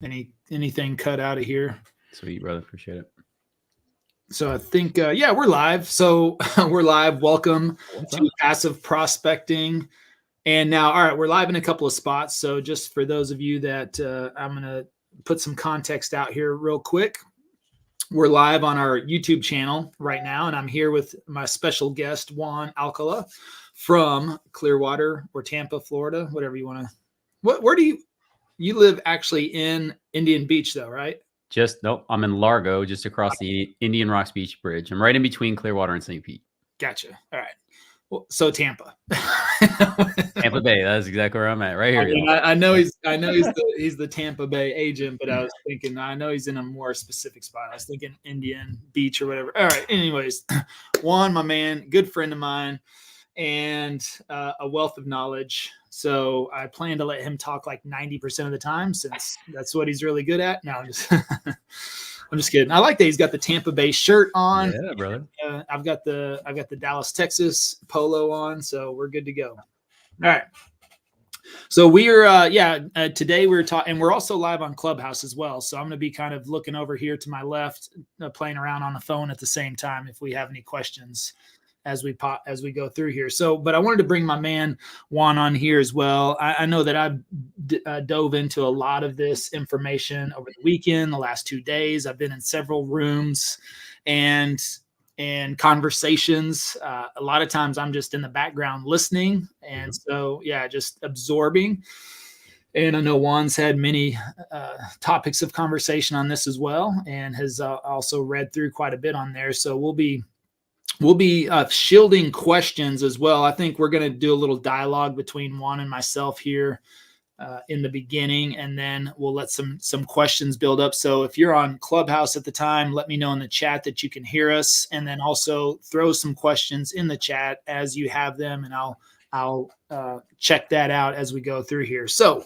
anything cut out of here. Sweet, brother. Appreciate it. So I think, yeah, we're live. So we're live. Welcome to Passive Prospecting. And now, all right, we're live in a couple of spots. So just for those of you that I'm going to put some context out here real quick. We're live on our YouTube channel right now, and I'm here with my special guest, Juan Alcala from Clearwater or Tampa, Florida, whatever you want to. Where do you live actually in Indian Beach though, right? Nope. I'm in Largo, just across the Indian Rocks Beach Bridge. I'm right in between Clearwater and St. Pete. Gotcha. All right. Well, so Tampa. Tampa Bay. That's exactly where I'm at, right here. I know he's the Tampa Bay agent, but I was thinking, I know he's in a more specific spot. I was thinking Indian Beach or whatever. All right. Anyways, Juan, my man, good friend of mine, and a wealth of knowledge. So I plan to let him talk like 90% of the time, since that's what he's really good at. No, I'm just kidding. I like that he's got the Tampa Bay shirt on. Yeah, brother. I've got the Dallas, Texas polo on, so we're good to go. All right. So we're today we're talking, and we're also live on Clubhouse as well. So I'm going to be kind of looking over here to my left, playing around on the phone at the same time if we have any questions as we go through here. So, but I wanted to bring my man Juan on here as well. I know that I've dove into a lot of this information over the weekend, the last 2 days. I've been in several rooms and conversations. A lot of times I'm just in the background listening. And so, yeah, just absorbing. And I know Juan's had many topics of conversation on this as well, and has also read through quite a bit on there. So we'll be shielding questions as well. I think we're going to do a little dialogue between Juan and myself here in the beginning, and then we'll let some questions build up. So if you're on Clubhouse at the time, let me know in the chat that you can hear us, and then also throw some questions in the chat as you have them, and I'll check that out as we go through here. So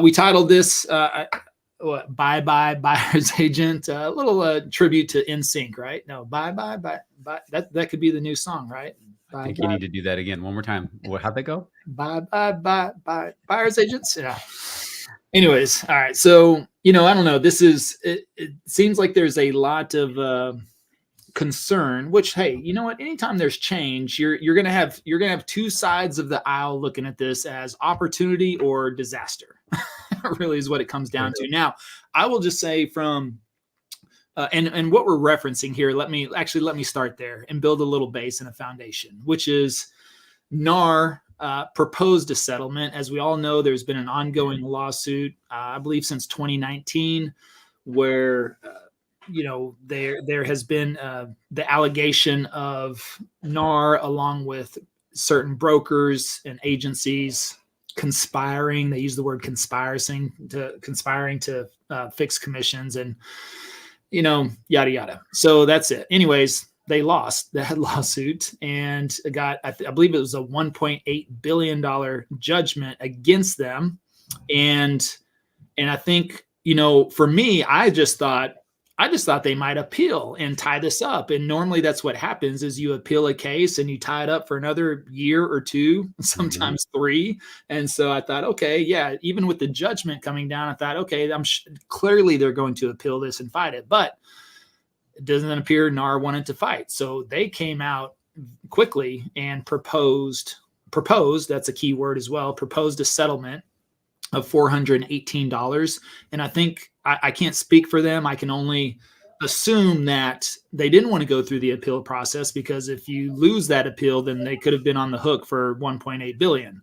we titled this Bye Bye Buyer's Agent, a little tribute to NSYNC, right? No, bye bye bye bye. That could be the new song, right? Bye, I think you need to do that again one more time. How'd that go? Bye bye bye bye buyer's agents. Yeah. Anyways, all right. So I don't know. It seems like there's a lot of concern. Which, hey, you know what? Anytime there's change, you're gonna have two sides of the aisle looking at this as opportunity or disaster. Really is what it comes down to. Now, I will just say from and what we're referencing here, let me start there and build a little base and a foundation, which is NAR proposed a settlement. As we all know, there's been an ongoing lawsuit, I believe since 2019, where there has been the allegation of NAR along with certain brokers and agencies conspiring. They use the word conspiring to fix commissions and yada yada. So that's it. Anyways, they lost that lawsuit and got I believe it was a $1.8 billion judgment against them. And I think for me, I just thought they might appeal and tie this up. And normally that's what happens is you appeal a case and you tie it up for another year or two, sometimes 3. And so I thought, okay, yeah, even with the judgment coming down, I thought, okay, clearly they're going to appeal this and fight it. But it doesn't appear NAR wanted to fight. So they came out quickly and proposed, that's a key word as well, proposed a settlement of $418. And I think I can't speak for them. I can only assume that they didn't want to go through the appeal process, because if you lose that appeal, then they could have been on the hook for $1.8 billion.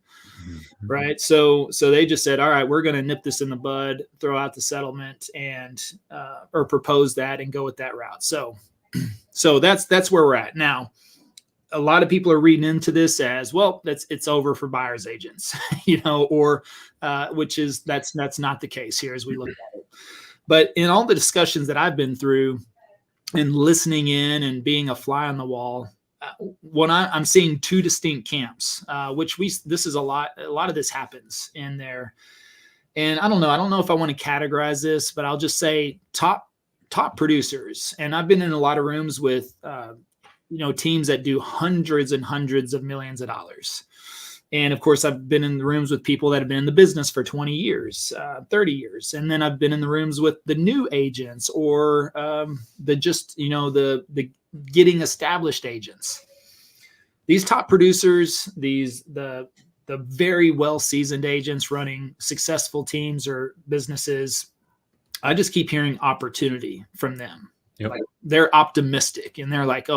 Right. So they just said, all right, we're going to nip this in the bud, throw out the settlement and or propose that and go with that route. So that's where we're at now. A lot of people are reading into this as, well, it's over for buyer's agents, or that's not the case here as we look at it. But in all the discussions that I've been through and listening in and being a fly on the wall, I'm seeing 2 distinct camps, this is a lot of this happens in there. And I don't know if I want to categorize this, but I'll just say top producers. And I've been in a lot of rooms with, teams that do hundreds and hundreds of millions of dollars. And of course, I've been in the rooms with people that have been in the business for 20 years, 30 years. And then I've been in the rooms with the new agents or the getting established agents. These top producers, the very well-seasoned agents running successful teams or businesses, I just keep hearing opportunity from them. Yep. Like they're optimistic and they're like,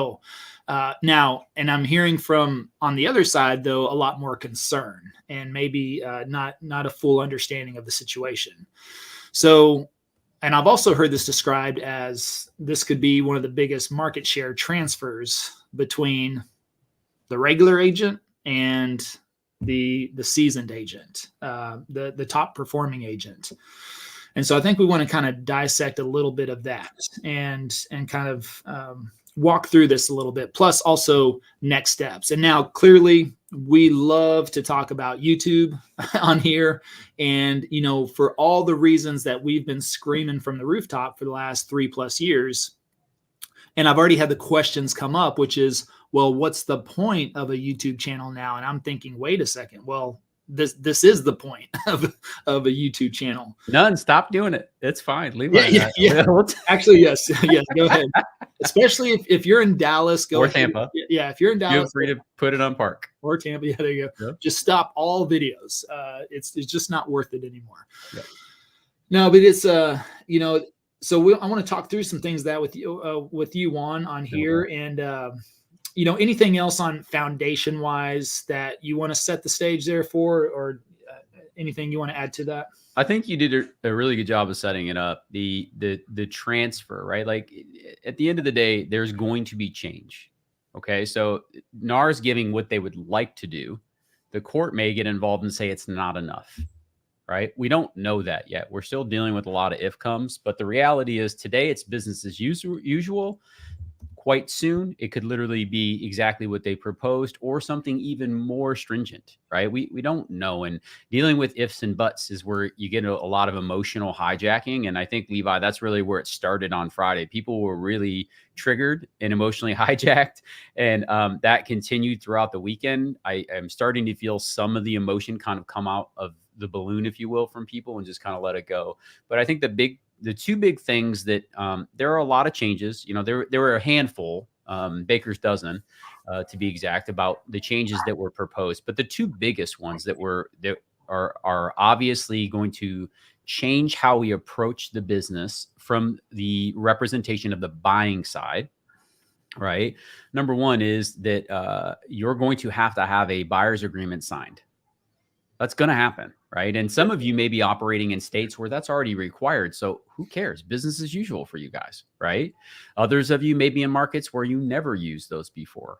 now, and I'm hearing from on the other side, though, a lot more concern and maybe not a full understanding of the situation. So, and I've also heard this described as this could be one of the biggest market share transfers between the regular agent and the seasoned agent, the top performing agent. And so I think we want to kind of dissect a little bit of that and kind of walk through this a little bit, plus also next steps. And now clearly we love to talk about YouTube on here. And, for all the reasons that we've been screaming from the rooftop for the last 3+ years. And I've already had the questions come up, which is, well, what's the point of a YouTube channel now? And I'm thinking, wait a second. Well, this is the point of a YouTube channel. None. Stop doing it. It's fine. Levi. Yeah. Actually, yes. Go ahead. Especially if you're in Dallas, or Tampa. Yeah, if you're in Dallas, feel free to put it on Park or Tampa. Yeah, there you go. Yep. Just stop all videos. It's just not worth it anymore. Yep. No, but it's So I want to talk through some things that with you, Juan, on here, and anything else on foundation wise that you want to set the stage there for, or anything you want to add to that? I think you did a really good job of setting it up. The transfer, right? Like at the end of the day, there's going to be change. Okay, so NAR is giving what they would like to do. The court may get involved and say it's not enough. Right? We don't know that yet. We're still dealing with a lot of if comes, but the reality is today it's business as usual. Quite soon, it could literally be exactly what they proposed or something even more stringent, right? We don't know. And dealing with ifs and buts is where you get a lot of emotional hijacking. And I think, Levi, that's really where it started on Friday. People were really triggered and emotionally hijacked. And that continued throughout the weekend. I am starting to feel some of the emotion kind of come out of the balloon, if you will, from people and just kind of let it go. But I think the two big things that there are a lot of changes. There were a handful, baker's dozen, to be exact, about the changes that were proposed. But the two biggest ones that are obviously going to change how we approach the business from the representation of the buying side. Right. Number one is that you're going to have a buyer's agreement signed. That's going to happen, right? And some of you may be operating in states where that's already required. So who cares? Business as usual for you guys, right? Others of you may be in markets where you never used those before.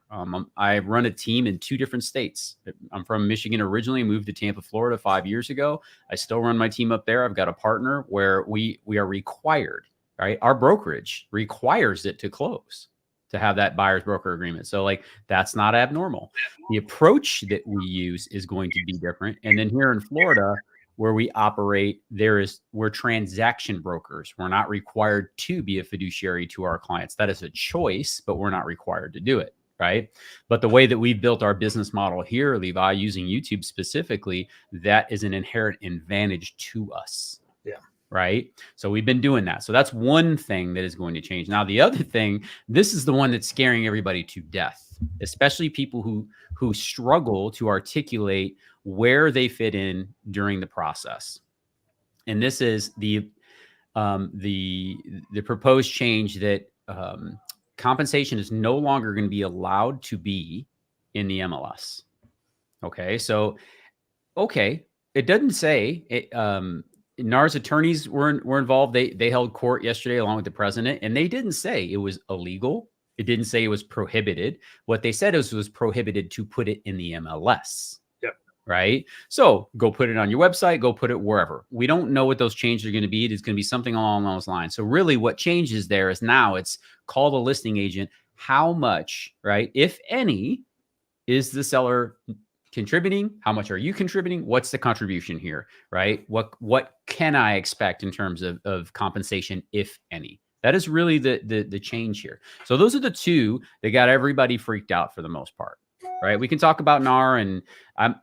I run a team in 2 different states. I'm from Michigan originally, moved to Tampa, Florida 5 years ago. I still run my team up there. I've got a partner where we are required, right? Our brokerage requires it to close, to have that buyer's broker agreement. So that's not abnormal. The approach that we use is going to be different. And then here in Florida, where we operate, we're transaction brokers. We're not required to be a fiduciary to our clients. That is a choice, but we're not required to do it. Right. But the way that we've built our business model here, Levi, using YouTube specifically, that is an inherent advantage to us. Yeah. Right. So we've been doing that. So that's one thing that is going to change. Now, the other thing, this is the one that's scaring everybody to death, especially people who struggle to articulate where they fit in during the process. And this is the proposed change that compensation is no longer going to be allowed to be in the MLS. Okay. So, it doesn't say it, NAR's attorneys were involved. They held court yesterday along with the president, and they didn't say it was illegal. It didn't say it was prohibited. What they said is it was prohibited to put it in the MLS. Yep. Right. So go put it on your website, go put it wherever. We don't know what those changes are going to be. It's going to be something along those lines. So really what changes there is now it's call the listing agent. How much, right, if any, is the seller contributing? How much are you contributing? What's the contribution here, right? What can I expect in terms of compensation, if any? That is really the change here. So those are the two that got everybody freaked out for the most part. right? We can talk about NAR and I'm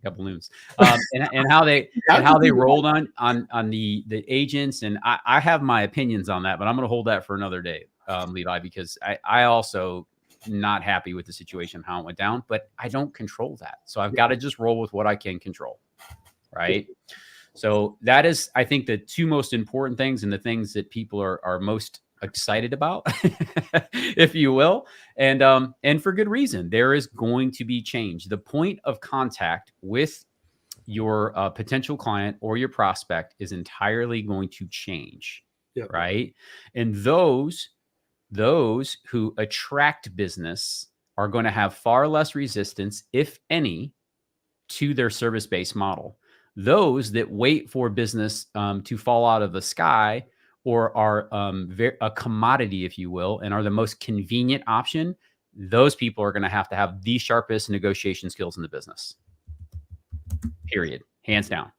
got balloons, and how they rolled on the agents, and I have my opinions on that, but I'm going to hold that for another day, Levi, because I also not happy with the situation, how it went down, but I don't control that, so I've got to just roll with what I can control, right? So that is, I think, the two most important things and the things that people are most excited about, if you will, and for good reason. There is going to be change. The point of contact with your potential client or your prospect is entirely going to change, right? And those who attract business are going to have far less resistance, if any, to their service-based model. Those that wait for business to fall out of the sky or are a commodity, if you will, and are the most convenient option, those people are going to have the sharpest negotiation skills in the business. Period. Hands down.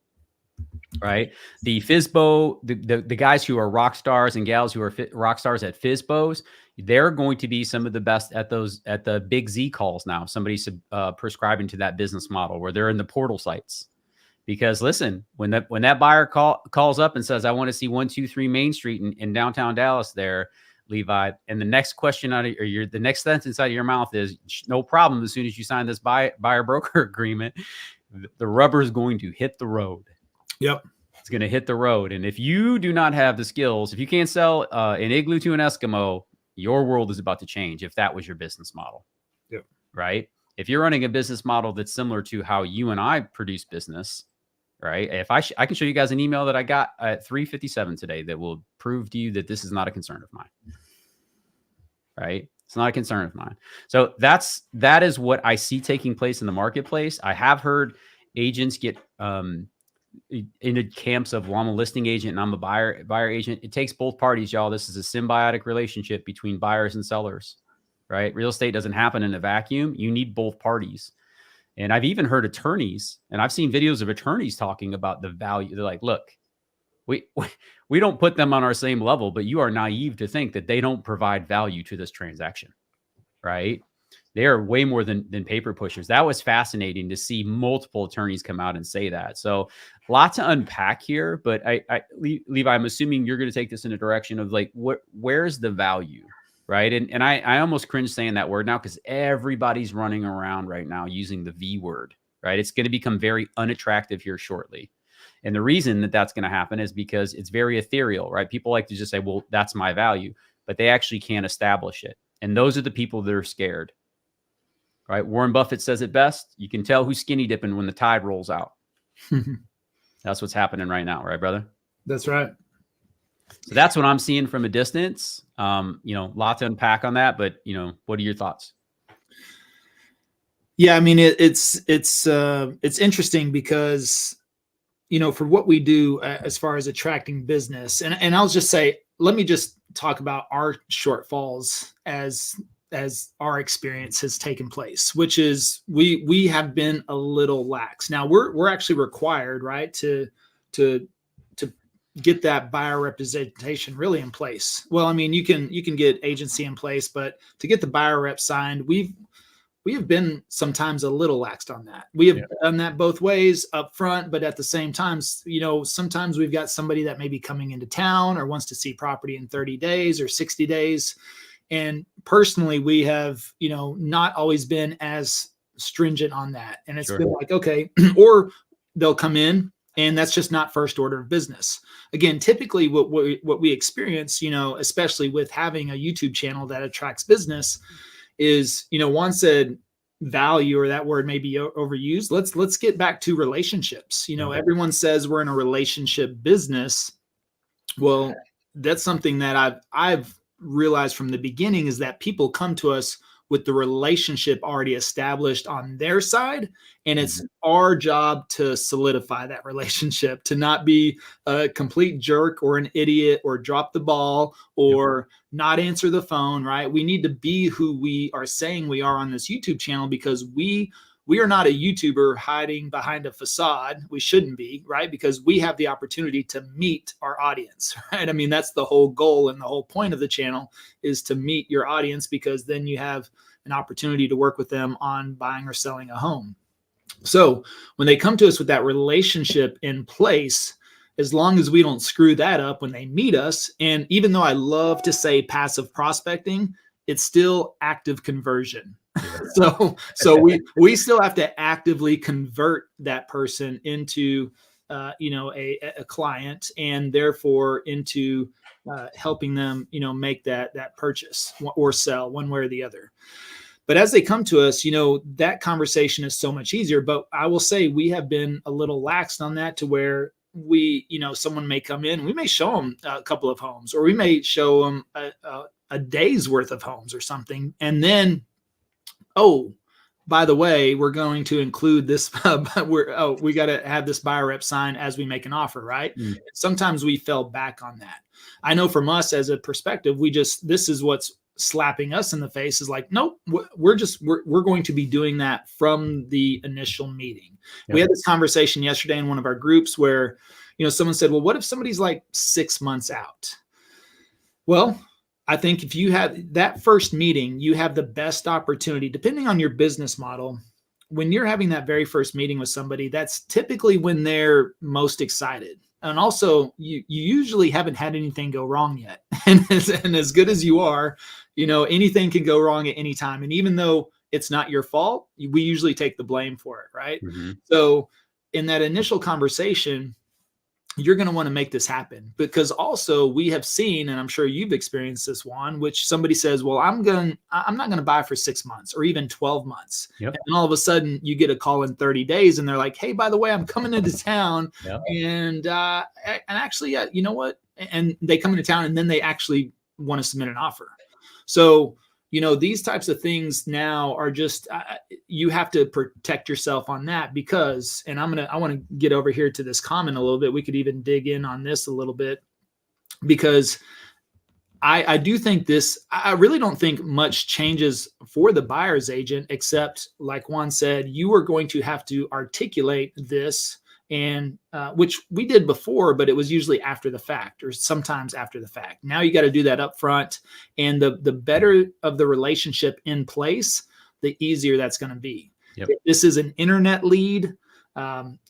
Right? The FISBO, the guys who are rock stars and gals who are rock stars at FISBOs, they're going to be some of the best at the big Z calls now. Somebody's prescribing to that business model where they're in the portal sites. Because listen, when that buyer calls up and says, I want to see 123 Main Street in downtown Dallas there, Levi, and the next question the next sentence out of your mouth is, no problem, as soon as you sign this buyer broker agreement, the rubber is going to hit the road. Yep. It's going to hit the road. And if you do not have the skills, if you can't sell an igloo to an Eskimo, your world is about to change if that was your business model. Yep. Right? If you're running a business model that's similar to how you and I produce business, right? If I can show you guys an email that I got at 3:57 today that will prove to you that this is not a concern of mine. Right? It's not a concern of mine. So that is what I see taking place in the marketplace. I have heard agents get into camps of, well, I'm a listing agent and I'm a buyer agent. It takes both parties, y'all. This is a symbiotic relationship between buyers and sellers, right? Real estate doesn't happen in a vacuum. You need both parties. And I've even heard attorneys, and I've seen videos of attorneys talking about the value. They're like, look, we don't put them on our same level, but you are naive to think that they don't provide value to this transaction, right? They are way more than paper pushers. That was fascinating to see multiple attorneys come out and say that. So a lot to unpack here, but Levi, I'm assuming you're going to take this in a direction of like, where's the value? Right. And I almost cringe saying that word now because everybody's running around right now using the V word, right? It's going to become very unattractive here shortly. And the reason that that's going to happen is because it's very ethereal, right? People like to just say, well, that's my value, but they actually can't establish it. And those are the people that are scared, right? Warren Buffett says it best. You can tell who's skinny dipping when the tide rolls out. That's what's happening right now. Right, brother? That's right. So that's what I'm seeing from a distance. Lot to unpack on that, but what are your thoughts? Yeah, I mean, it's interesting because, for what we do as far as attracting business, and I'll just say, let me just talk about our shortfalls as our experience has taken place, which is we have been a little lax. Now we're actually required, right, to get that buyer representation really in place. Well, I mean, you can get agency in place, but to get the buyer rep signed, we have been sometimes a little laxed on that. We have done that both ways up front, but at the same time, sometimes we've got somebody that may be coming into town or wants to see property in 30 days or 60 days. And personally, we have, not always been as stringent on that. And it's been like, okay, or they'll come in, and that's just not first order of business. Again, typically what we experience, especially with having a YouTube channel that attracts business is, Juan said value, or that word may be overused. Let's get back to relationships. Everyone says we're in a relationship business. Well, that's something that I've realized from the beginning is that people come to us with the relationship already established on their side. And it's our job to solidify that relationship, to not be a complete jerk or an idiot or drop the ball or not answer the phone, right? We need to be who we are saying we are on this YouTube channel because we we are not a YouTuber hiding behind a facade. We shouldn't be, right? Because we have the opportunity to meet our audience, right? I mean, that's the whole goal and the whole point of the channel is to meet your audience, because then you have an opportunity to work with them on buying or selling a home. So when they come to us with that relationship in place, as long as we don't screw that up when they meet us, and even though I love to say passive prospecting, it's still active conversion. So we still have to actively convert that person into a client, and therefore into helping them make that purchase or sell one way or the other. But as they come to us, that conversation is so much easier. But I will say we have been a little lax on that, to where someone may come in, we may show them a couple of homes, or we may show them a day's worth of homes or something. And then, oh, by the way, we're going to include this. We got to have this buyer rep sign as we make an offer, right? Sometimes we fell back on that. I know from us as a perspective, this is what's slapping us in the face, is like, nope, we're going to be doing that from the initial meeting. Yep. We had this conversation yesterday in one of our groups where, someone said, well, what if somebody's like 6 months out? Well, I think if you have that first meeting, you have the best opportunity, depending on your business model. When you're having that very first meeting with somebody, that's typically when they're most excited. And also, you usually haven't had anything go wrong yet. And as good as you are, anything can go wrong at any time. And even though it's not your fault, we usually take the blame for it, right? Mm-hmm. So in that initial conversation, you're going to want to make this happen, because also we have seen, and I'm sure you've experienced this, Juan, which somebody says, well, I'm not going to buy for 6 months or even 12 months. Yep. And all of a sudden you get a call in 30 days and they're like, hey, by the way, I'm coming into town. Yep. And actually, you know what? And they come into town and then they actually want to submit an offer. So, these types of things now are just, you have to protect yourself on that, because, and I want to get over here to this comment a little bit. We could even dig in on this a little bit, because I do think I really don't think much changes for the buyer's agent, except like Juan said, you are going to have to articulate this, and which we did before, but it was usually after the fact, or sometimes after the fact. Now you got to do that up front, and the better of the relationship in place, the easier that's going to be. Yep. If this is an internet lead,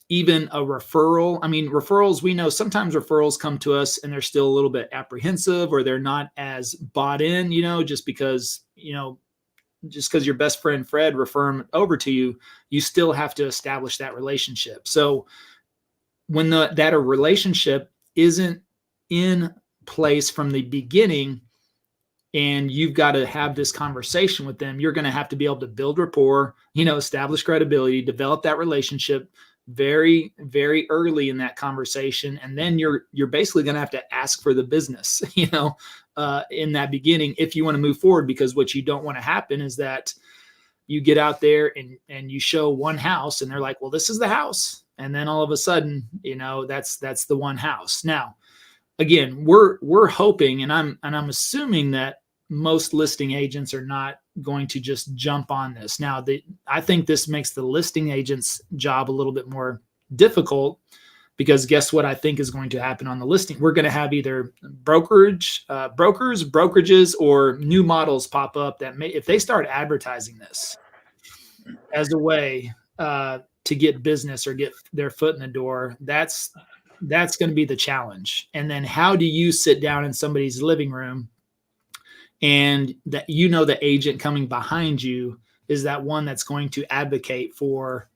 even a referral. I mean, referrals, we know sometimes referrals come to us and they're still a little bit apprehensive, or they're not as bought in, just because your best friend Fred refer them over to you, you still have to establish that relationship. So when that a relationship isn't in place from the beginning, and you've got to have this conversation with them, you're going to have to be able to build rapport, establish credibility, develop that relationship very, very early in that conversation. And then you're basically going to have to ask for the business, in that beginning, if you want to move forward, because what you don't want to happen is that you get out there and you show one house and they're like, well, this is the house. And then all of a sudden, that's the one house. Now, again, we're hoping, and I'm assuming that most listing agents are not going to just jump on this. Now, I think this makes the listing agent's job a little bit more difficult, because guess what I think is going to happen on the listing? We're going to have either brokerages, or new models pop up that if they start advertising this as a way to get business or get their foot in the door, that's going to be the challenge. And then how do you sit down in somebody's living room, and that the agent coming behind you is that one that's going to advocate for,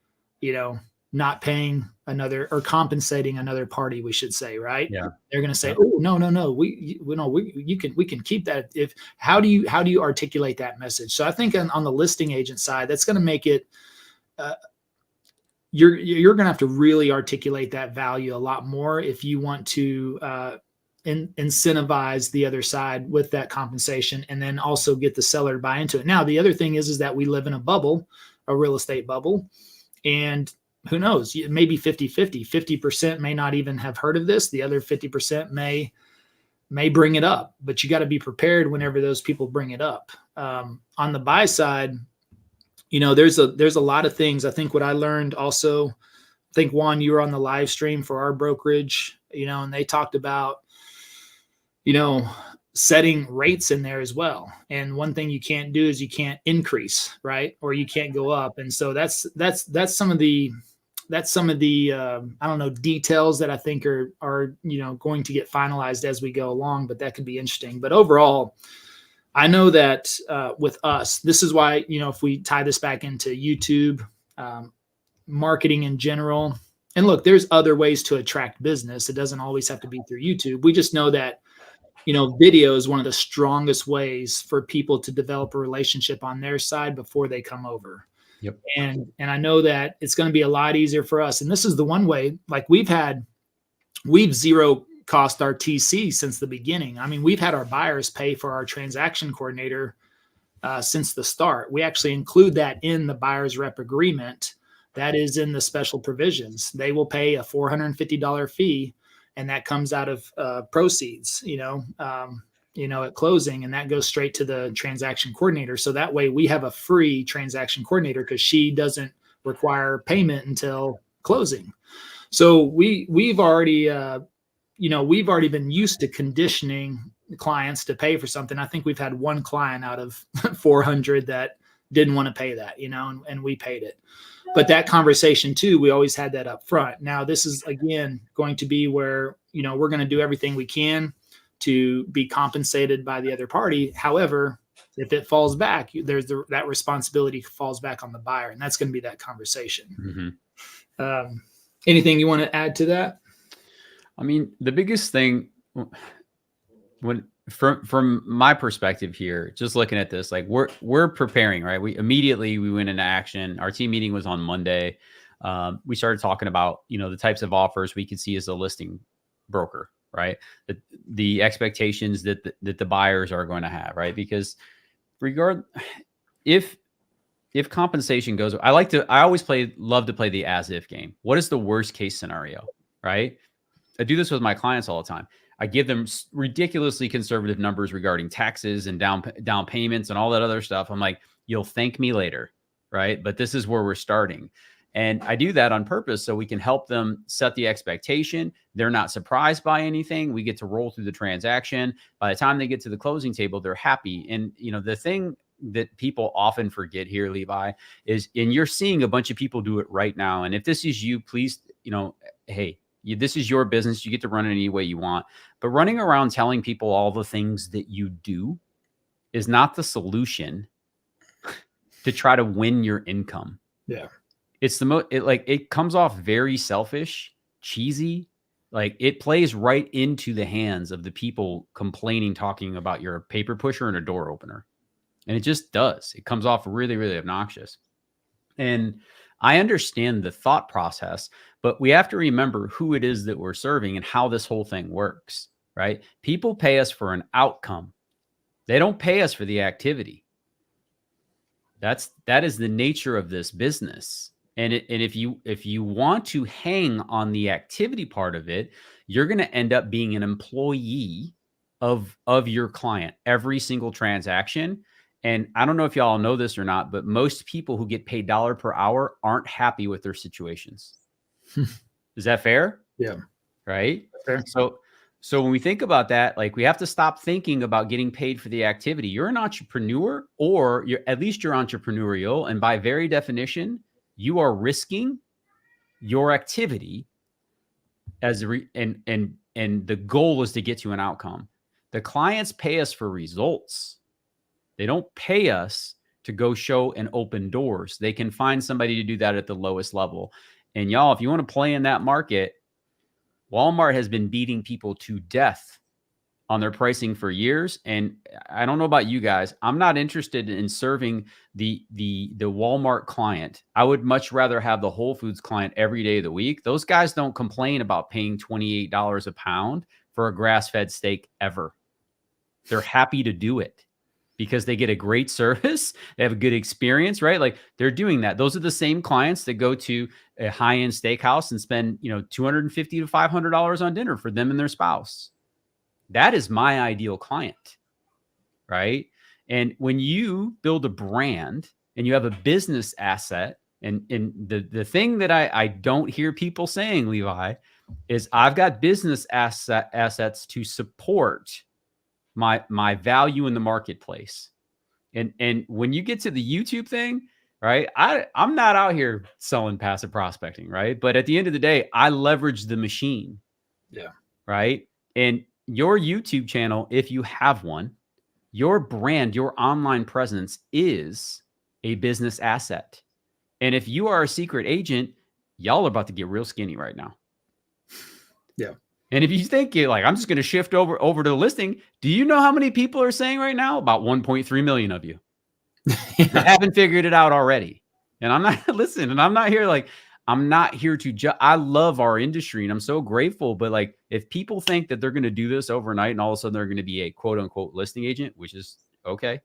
not paying another, or compensating another party, we should say, right? Yeah. They're going to say, oh, no, we can keep that. How do you articulate that message? So I think on the listing agent side, that's going to make it, you're going to have to really articulate that value a lot more if you want to incentivize the other side with that compensation, and then also get the seller to buy into it. Now, the other thing is that we live in a bubble, a real estate bubble, and who knows, maybe 50-50, 50% may not even have heard of this. The other 50% may bring it up, but you got to be prepared whenever those people bring it up. On the buy side, there's a lot of things. I think what I learned also, I think Juan, you were on the live stream for our brokerage, and they talked about, setting rates in there as well. And one thing you can't do is you can't increase, right? Or you can't go up. And so that's some of the, I don't know, details that I think are going to get finalized as we go along, but that could be interesting. But overall, I know that with us, this is why, if we tie this back into YouTube, marketing in general, and look, there's other ways to attract business. It doesn't always have to be through YouTube. We just know that, video is one of the strongest ways for people to develop a relationship on their side before they come over. Yep. And I know that it's going to be a lot easier for us. And this is the one way, like we've zero cost our TC since the beginning. I mean, we've had our buyers pay for our transaction coordinator since the start. We actually include that in the buyer's rep agreement. That is in the special provisions. They will pay a $450 fee, and that comes out of proceeds, at closing, and that goes straight to the transaction coordinator. So that way we have a free transaction coordinator because she doesn't require payment until closing. So we've already been used to conditioning clients to pay for something. I think we've had one client out of 400 that didn't want to pay that, and we paid it. But that conversation too, we always had that up front. Now this is again going to be where, we're going to do everything we can to be compensated by the other party. However, if it falls back, that responsibility falls back on the buyer, and that's going to be that conversation. Mm-hmm. Anything you want to add to that? I mean, the biggest thing from my perspective here, just looking at this, like we're preparing, right? We went into action. Our team meeting was on Monday. We started talking about, the types of offers we could see as a listing broker, right? The expectations that the buyers are going to have, right? Because if compensation goes, I love to play the as if game. What is the worst case scenario, right? I do this with my clients all the time. I give them ridiculously conservative numbers regarding taxes and down payments and all that other stuff. I'm like, you'll thank me later, right? But this is where we're starting. And I do that on purpose so we can help them set the expectation. They're not surprised by anything. We get to roll through the transaction. By the time they get to the closing table, they're happy. And, the thing that people often forget here, Levi, is, and you're seeing a bunch of people do it right now. And if this is you, please, hey, this is your business. You get to run it any way you want. But running around telling people all the things that you do is not the solution to try to win your income. Yeah. It's it comes off very selfish, cheesy. Like it plays right into the hands of the people complaining, talking about you're a paper pusher and a door opener. And it just does. It comes off really, really obnoxious. And I understand the thought process, but we have to remember who it is that we're serving and how this whole thing works, right? People pay us for an outcome. They don't pay us for the activity. That is the nature of this business. And if you want to hang on the activity part of it, you're going to end up being an employee of your client every single transaction. And I don't know if y'all know this or not, but most people who get paid dollar per hour aren't happy with their situations. Is that fair? Yeah. Right. Fair. So when we think about that, like we have to stop thinking about getting paid for the activity. You're an entrepreneur, or at least you're entrepreneurial. And by very definition, you are risking your activity and the goal is to get to an outcome. The clients pay us for results. They don't pay us to go show and open doors. They can find somebody to do that at the lowest level. And y'all, if you want to play in that market, Walmart has been beating people to death on their pricing for years. And I don't know about you guys. I'm not interested in serving the Walmart client. I would much rather have the Whole Foods client every day of the week. Those guys don't complain about paying $28 a pound for a grass-fed steak ever. They're happy to do it because they get a great service. They have a good experience, right? Like they're doing that. Those are the same clients that go to a high-end steakhouse and spend, $250 to $500 on dinner for them and their spouse. That is my ideal client, right? And when you build a brand and you have a business asset. And the thing that I don't hear people saying, Levi, is I've got business assets to support my value in the marketplace. And when you get to the YouTube thing, right? I'm not out here selling passive prospecting, right? But at the end of the day, I leverage the machine. Yeah. Right. And your YouTube channel, if you have one, your brand, your online presence is a business asset. And if you are a secret agent, y'all are about to get real skinny right now. Yeah. And if you think you're like, I'm just going to shift over to the listing, do you know how many people are saying right now? About 1.3 million of you that haven't figured it out already. And I'm not listen, and I'm not here like, I'm not here to I love our industry and I'm so grateful. But like, if people think that they're going to do this overnight and all of a sudden they're going to be a quote unquote listing agent, which is okay,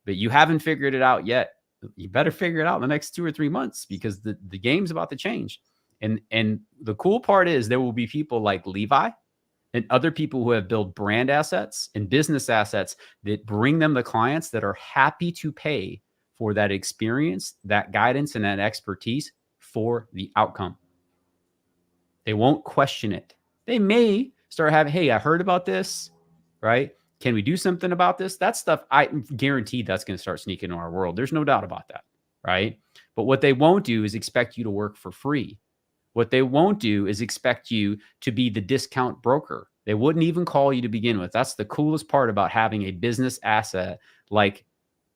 but you haven't figured it out yet, you better figure it out in the next 2 or 3 months, because the game's about to change. And the cool part is there will be people like Levi and other people who have built brand assets and business assets that bring them the clients that are happy to pay for that experience, that guidance, and that expertise for the outcome. They won't question it. They may start having, hey, I heard about this, right? Can we do something about this? That stuff, I guarantee that's going to start sneaking into our world. There's no doubt about that, right? But what they won't do is expect you to work for free. What they won't do is expect you to be the discount broker. They wouldn't even call you to begin with. That's the coolest part about having a business asset like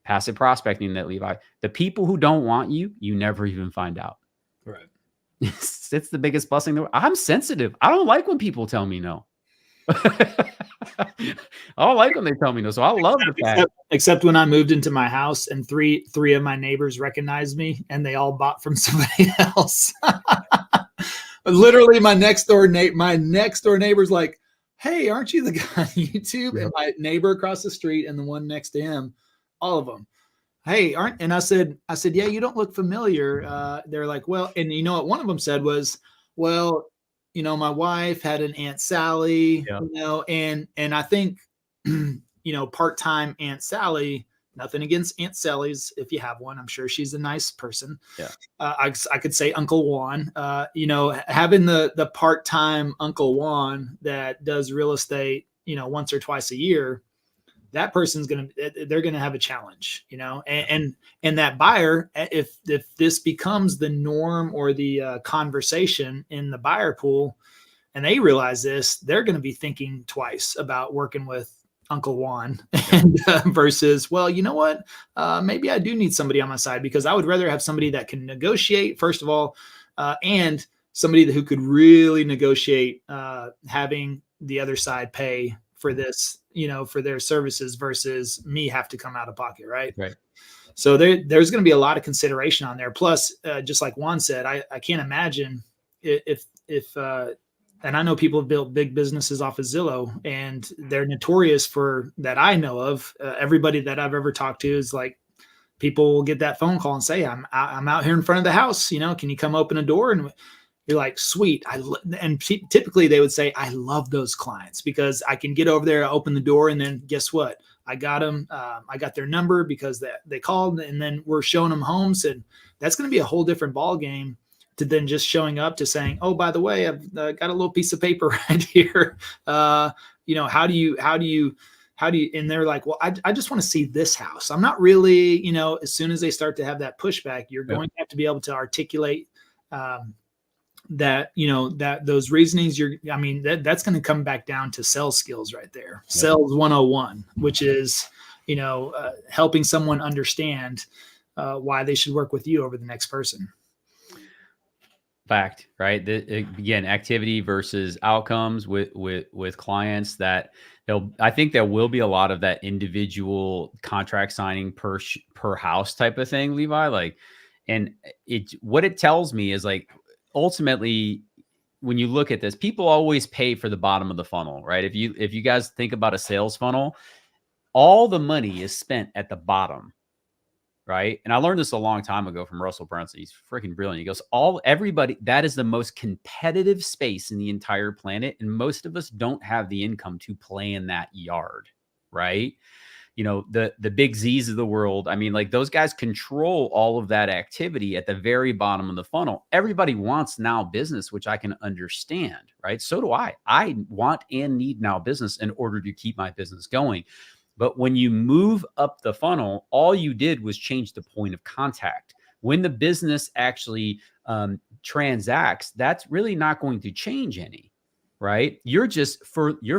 passive prospecting, that Levi. The people who don't want you, you never even find out. Right. It's the biggest blessing. I'm sensitive. I don't like when people tell me no. I don't like when they tell me no. So I love the fact. Except when I moved into my house and three of my neighbors recognized me and they all bought from somebody else. Literally, my next door neighbor's like, "Hey, aren't you the guy on YouTube?" Yep. And my neighbor across the street and the one next to him, all of them. Hey, aren't? And I said, yeah, you don't look familiar. They're like, well, and you know what? One of them said was, well, you know, my wife had an Aunt Sally, yeah. You know, and I think, you know, part-time Aunt Sally, nothing against Aunt Sally's. If you have one, I'm sure she's a nice person. Yeah. I could say Uncle Juan, you know, having the part-time Uncle Juan that does real estate, you know, once or twice a year, that person's they're going to have a challenge, you know, and that buyer, if this becomes the norm or the conversation in the buyer pool and they realize this, they're going to be thinking twice about working with Uncle Juan and versus, well, you know what, maybe I do need somebody on my side, because I would rather have somebody that can negotiate, first of all, and somebody who could really negotiate having the other side pay for this, you know, for their services versus me have to come out of pocket. Right. So there's going to be a lot of consideration on there. Plus, just like Juan said, I can't imagine if and I know people have built big businesses off of Zillow and they're notorious for that. I know of everybody that I've ever talked to is like, people will get that phone call and say, I'm out here in front of the house, you know, can you come open a door? And you're like, sweet. And typically they would say, I love those clients because I can get over there, open the door, and then guess what? I got them. I got their number because they called, and then we're showing them homes, and that's going to be a whole different ball game to then just showing up to saying, oh, by the way, I've got a little piece of paper right here. You know, how do you? And they're like, well, I just want to see this house. I'm not really, you know, as soon as they start to have that pushback, you're going to have to be able to articulate that, you know, that those reasonings that's going to come back down to sales skills right there. Yep. Sales 101, which is, you know, helping someone understand why they should work with you over the next person. Fact, right? Again, activity versus outcomes with clients that I think there will be a lot of that individual contract signing per house type of thing, Levi. Like, and what it tells me is like, ultimately, when you look at this, people always pay for the bottom of the funnel, right? If you guys think about a sales funnel, all the money is spent at the bottom, right? And I learned this a long time ago from Russell Brunson. He's freaking brilliant. He goes, everybody, that is the most competitive space in the entire planet. And most of us don't have the income to play in that yard. right? You know, the big Z's of the world. I mean, like those guys control all of that activity at the very bottom of the funnel. Everybody wants now business, which I can understand, right? So do I. I want and need now business in order to keep my business going. But when you move up the funnel, all you did was change the point of contact. When the business actually transacts, that's really not going to change any, right? You're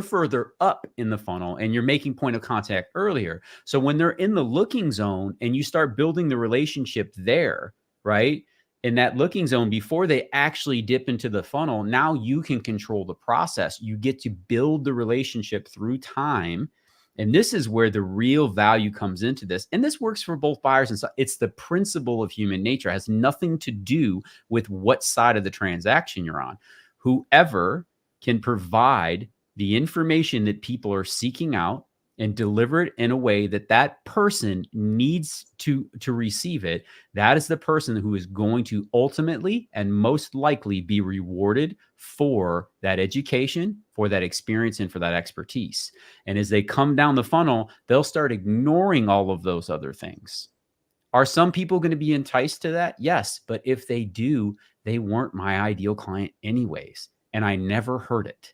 further up in the funnel and you're making point of contact earlier. So when they're in the looking zone and you start building the relationship there, right? In that looking zone, before they actually dip into the funnel, now you can control the process. You get to build the relationship through time. And this is where the real value comes into this. And this works for both buyers and sellers. It's the principle of human nature. It has nothing to do with what side of the transaction you're on. Whoever can provide the information that people are seeking out and deliver it in a way that that person needs to receive it, that is the person who is going to ultimately and most likely be rewarded for that education, for that experience, and for that expertise. And as they come down the funnel, they'll start ignoring all of those other things. Are some people going to be enticed to that? Yes. But if they do, they weren't my ideal client anyways. And I never heard it,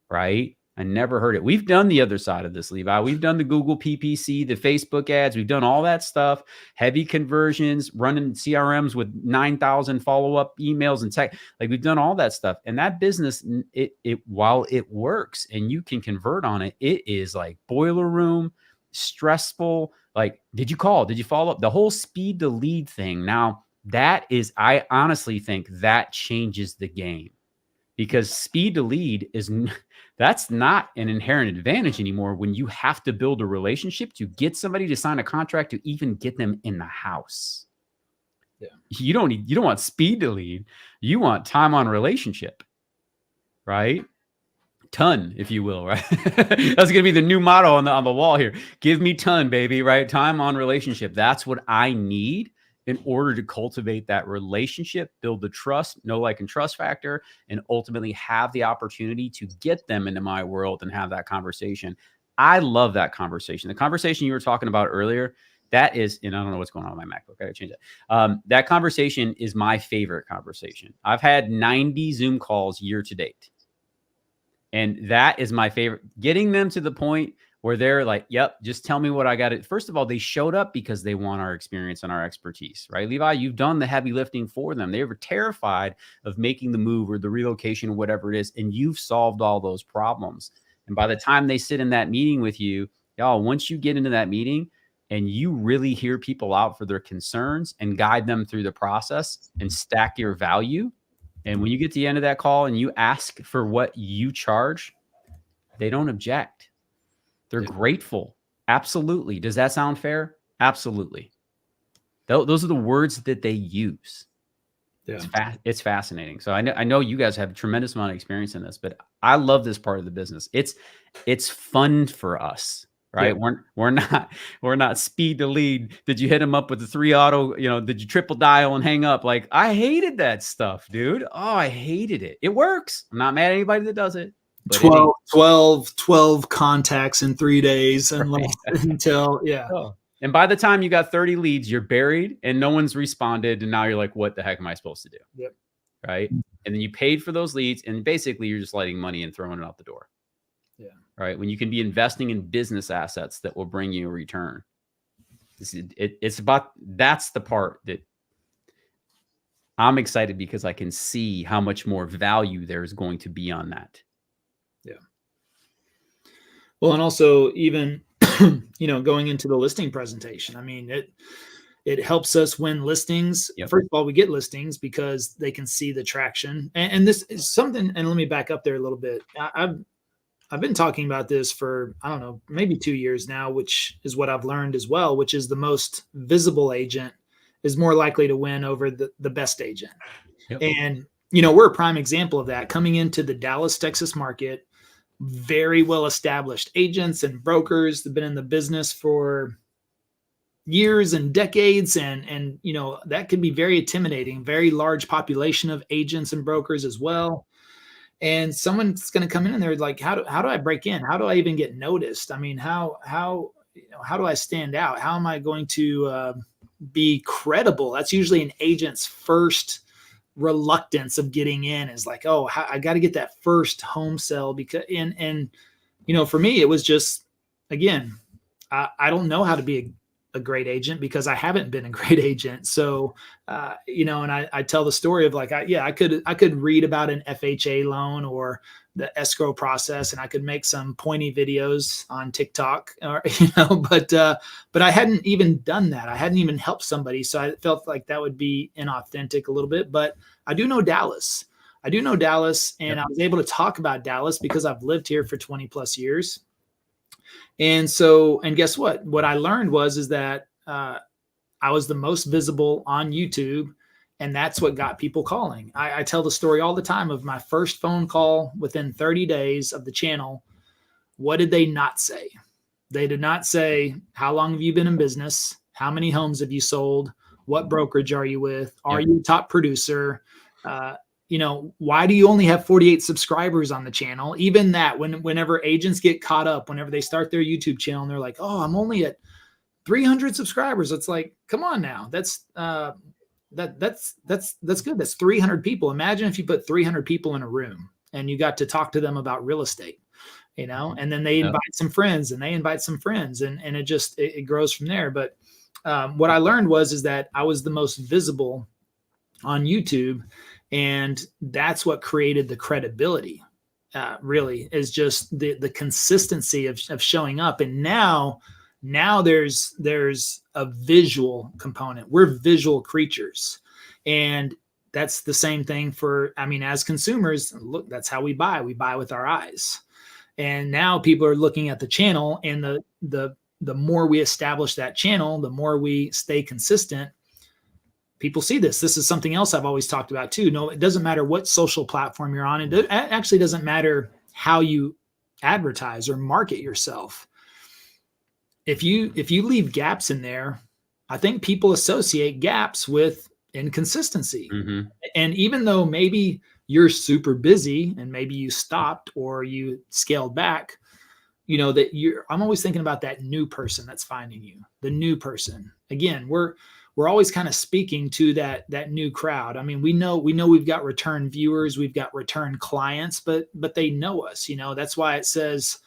right? I never heard it. We've done the other side of this, Levi. We've done the Google PPC, the Facebook ads. We've done all that stuff, heavy conversions, running CRMs with 9,000 follow-up emails and tech. Like we've done all that stuff. And that business, while it works and you can convert on it, it is like boiler room, stressful. Like, did you call? Did you follow up? The whole speed to lead thing. Now, I honestly think that changes the game. Because speed to lead that's not an inherent advantage anymore when you have to build a relationship to get somebody to sign a contract to even get them in the house. Yeah. You don't want speed to lead. You want time on relationship, right? Ton, if you will, right? That's going to be the new motto on the wall here. Give me ton, baby, right? Time on relationship. That's what I need in order to cultivate that relationship, build the trust, know, like, and trust factor, and ultimately have the opportunity to get them into my world and have that conversation. I love that conversation. The conversation you were talking about earlier, that is, and I don't know what's going on with my MacBook. I gotta change that. That conversation is my favorite conversation. I've had 90 Zoom calls year to date. And that is my favorite. Getting them to the point where they're like, yep, just tell me what I got. First of all, they showed up because they want our experience and our expertise, right? Levi, you've done the heavy lifting for them. They were terrified of making the move or the relocation or whatever it is. And you've solved all those problems. And by the time they sit in that meeting with you, y'all, once you get into that meeting and you really hear people out for their concerns and guide them through the process and stack your value. And when you get to the end of that call and you ask for what you charge, they don't object. They're grateful. Absolutely. Does that sound fair? Absolutely. Those are the words that they use. Yeah. It's fascinating. So I know you guys have a tremendous amount of experience in this, but I love this part of the business. It's fun for us, right? Yeah. We're not speed to lead. Did you hit them up with the 3 auto, did you triple dial and hang up? Like, I hated that stuff, dude. Oh, I hated it. It works. I'm not mad at anybody that does it. 12 contacts in 3 days until. Oh. And by the time you got 30 leads, you're buried and no one's responded. And now you're like, what the heck am I supposed to do? Yep. Right. And then you paid for those leads and basically you're just letting money and throwing it out the door. Yeah. Right. When you can be investing in business assets that will bring you a return. It's about, that's the part that I'm excited because I can see how much more value there's going to be on that. Yeah. Well, and also even, going into the listing presentation, I mean, it helps us win listings. Yep. First of all, we get listings because they can see the traction. And this is something, and let me back up there a little bit. I've been talking about this for, I don't know, maybe 2 years now, which is what I've learned as well, which is the most visible agent is more likely to win over the best agent. Yep. And, we're a prime example of that. Coming into the Dallas, Texas market, very well established agents and brokers that have been in the business for years and decades. And that can be very intimidating, very large population of agents and brokers as well. And someone's going to come in and they're like, how do I break in? How do I even get noticed? I mean, how do I stand out? How am I going to be credible? That's usually an agent's first reluctance of getting in, is like, oh, I got to get that first home sale, because, and for me, it was just, again, I don't know how to be a great agent because I haven't been a great agent. So, and I tell the story of like, I could read about an FHA loan or the escrow process, and I could make some pointy videos on TikTok, or, but I hadn't even done that. I hadn't even helped somebody. So I felt like that would be inauthentic a little bit, but I do know Dallas. And Yep. I was able to talk about Dallas because I've lived here for 20 plus years. And so, and guess what? What I learned is that I was the most visible on YouTube, and that's what got people calling. I tell the story all the time of my first phone call within 30 days of the channel. What did they not say? They did not say, how long have you been in business? How many homes have you sold? What brokerage are you with? Are you a top producer? Why do you only have 48 subscribers on the channel? Even that, whenever agents get caught up, whenever they start their YouTube channel and they're like, oh, I'm only at 300 subscribers. It's like, come on now. That's good. That's 300 people. Imagine if you put 300 people in a room and you got to talk to them about real estate, and then they invite some friends and they invite some friends, and it grows from there. But what I learned is that I was the most visible on YouTube. And that's what created the credibility, really, is just the consistency of showing up. And now there's a visual component. We're visual creatures. And that's the same thing as consumers, look, that's how we buy. We buy with our eyes. And now people are looking at the channel, and the more we establish that channel, the more we stay consistent, people see this. This is something else I've always talked about too. No, it doesn't matter what social platform you're on. It actually doesn't matter how you advertise or market yourself. If you leave gaps in there, I think people associate gaps with inconsistency. Mm-hmm. And even though maybe you're super busy and maybe you stopped or you scaled back, I'm always thinking about that new person that's finding you, the new person. Again, we're always kind of speaking to that new crowd. I mean, we know we've got return viewers, we've got return clients, but they know us. That's why it says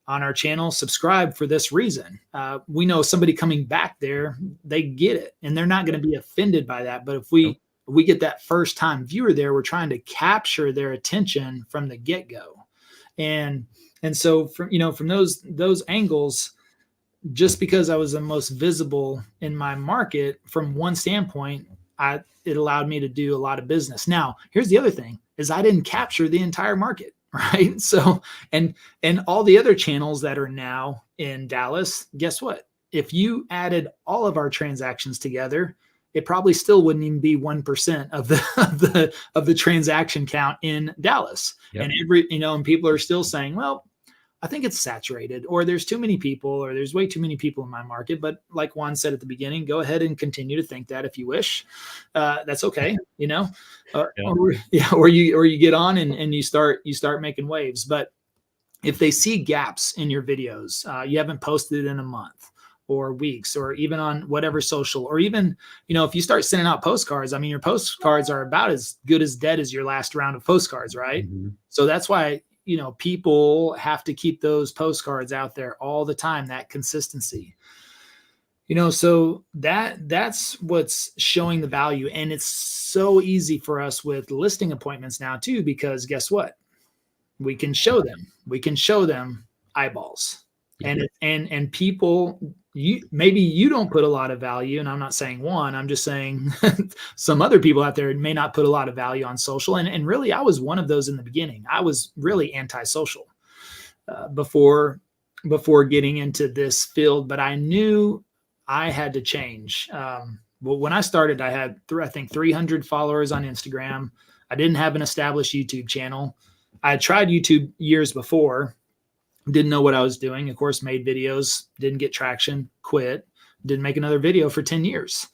on our channel, subscribe for this reason. We know somebody coming back there, they get it, and they're not going to be offended by that. But if we get that first time viewer there, we're trying to capture their attention from the get go, and so from those angles. Just because I was the most visible in my market from one standpoint, it allowed me to do a lot of business. Now, here's the other thing, is I didn't capture the entire market, right? So, and all the other channels that are now in Dallas, guess what? If you added all of our transactions together, it probably still wouldn't even be 1% of the transaction count in Dallas. Yep. And and people are still saying, well, I think it's saturated, or there's too many people, or there's way too many people in my market. But like Juan said at the beginning, go ahead and continue to think that if you wish. That's okay, or you get on and you start making waves. But if they see gaps in your videos, you haven't posted in a month or weeks, or even on whatever social, or even, if you start sending out postcards, I mean, your postcards are about as good as dead as your last round of postcards, right? Mm-hmm. So that's why, people have to keep those postcards out there all the time, that consistency, so that's what's showing the value. And it's so easy for us with listing appointments now too, because guess what? We can show them eyeballs. Yeah. And people, maybe you don't put a lot of value, and I'm not saying Juan, I'm just saying some other people out there may not put a lot of value on social. And really, I was one of those in the beginning. I was really antisocial before getting into this field, but I knew I had to change. Well, when I started, I had, I think, 300 followers on Instagram. I didn't have an established YouTube channel. I had tried YouTube years before, didn't know what I was doing. Of course, made videos, didn't get traction, quit, didn't make another video for 10 years,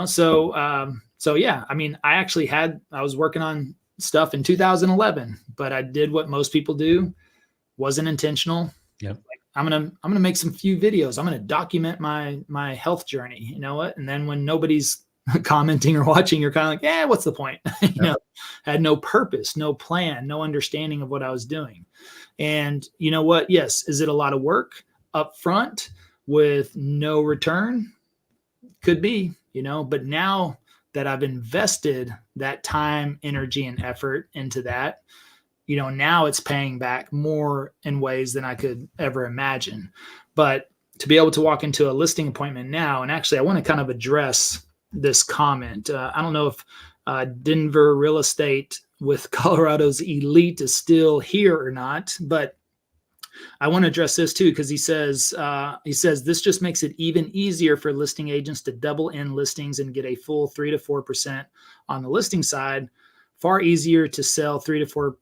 So yeah, I mean, I was working on stuff in 2011, but I did what most people do. Wasn't intentional. Yep. I'm gonna make some few videos. I'm gonna document my health journey. You know what? And then when nobody's commenting or watching, you're kind of like, yeah, what's the point? Had no purpose, no plan, no understanding of what I was doing. And you know what? Yes, is it a lot of work up front with no return? Could be, but now that I've invested that time, energy, and effort into that, now it's paying back more in ways than I could ever imagine. But to be able to walk into a listing appointment now, and actually I want to kind of address this comment. I don't know if Denver real estate with Colorado's elite is still here or not, but I want to address this too, because he says this just makes it even easier for listing agents to double in listings and get a full 3 to 4% on the listing side. Far easier to sell 3 to 4%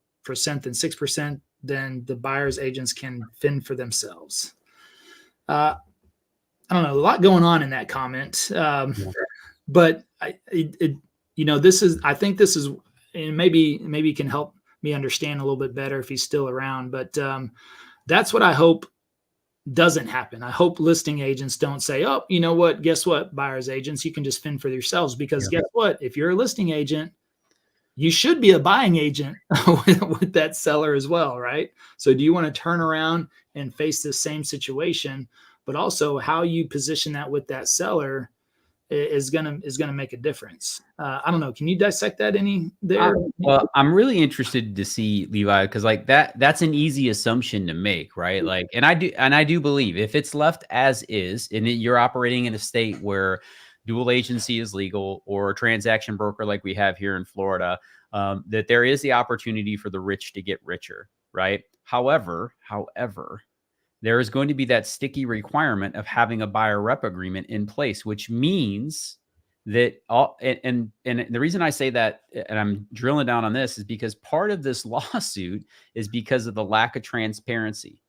than 6% than the buyer's agents can fend for themselves. I don't know, a lot going on in that comment, but I think this is, and maybe can help me understand a little bit better if he's still around. But that's what I hope doesn't happen. I hope listing agents don't say, oh, you know what? Guess what, buyer's agents, you can just fend for yourselves. Because guess what? If you're a listing agent, you should be a buying agent with that seller as well, right? So do you want to turn around and face the same situation, but also how you position that with that seller is gonna make a difference. I don't know. Can you dissect that any there? Well, I'm really interested to see, Levi, because like that's an easy assumption to make, right? Like, and I do believe if it's left as is, and you're operating in a state where dual agency is legal, or a transaction broker like we have here in Florida, that there is the opportunity for the rich to get richer, right? However, there is going to be that sticky requirement of having a buyer rep agreement in place, which means that and the reason I say that, and I'm drilling down on this, is because part of this lawsuit is because of the lack of transparency,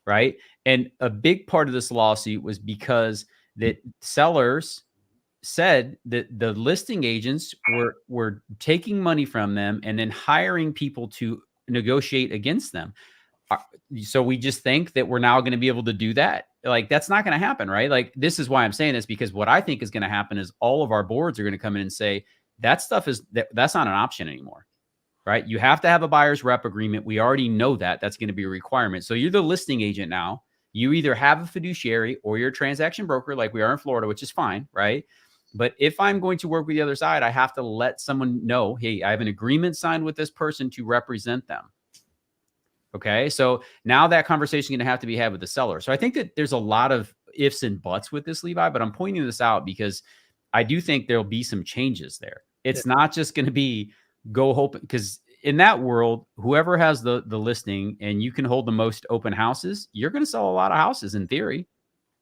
right? And a big part of this lawsuit was because that sellers said that the listing agents were taking money from them and then hiring people to negotiate against them. So we just think that we're now going to be able to do that. Like, that's not going to happen, right? Like, this is why I'm saying this, because what I think is going to happen is all of our boards are going to come in and say that stuff that's not an option anymore, right? You have to have a buyer's rep agreement. We already know that that's going to be a requirement. So you're the listing agent now. You either have a fiduciary or you're a transaction broker like we are in Florida, which is fine, right? But if I'm going to work with the other side, I have to let someone know, hey, I have an agreement signed with this person to represent them. Okay. So now that conversation is going to have to be had with the seller. So I think that there's a lot of ifs and buts with this, Levi, but I'm pointing this out because I do think there'll be some changes there. It's not just going to be go hope, because in that world, whoever has the listing and you can hold the most open houses, you're going to sell a lot of houses in theory,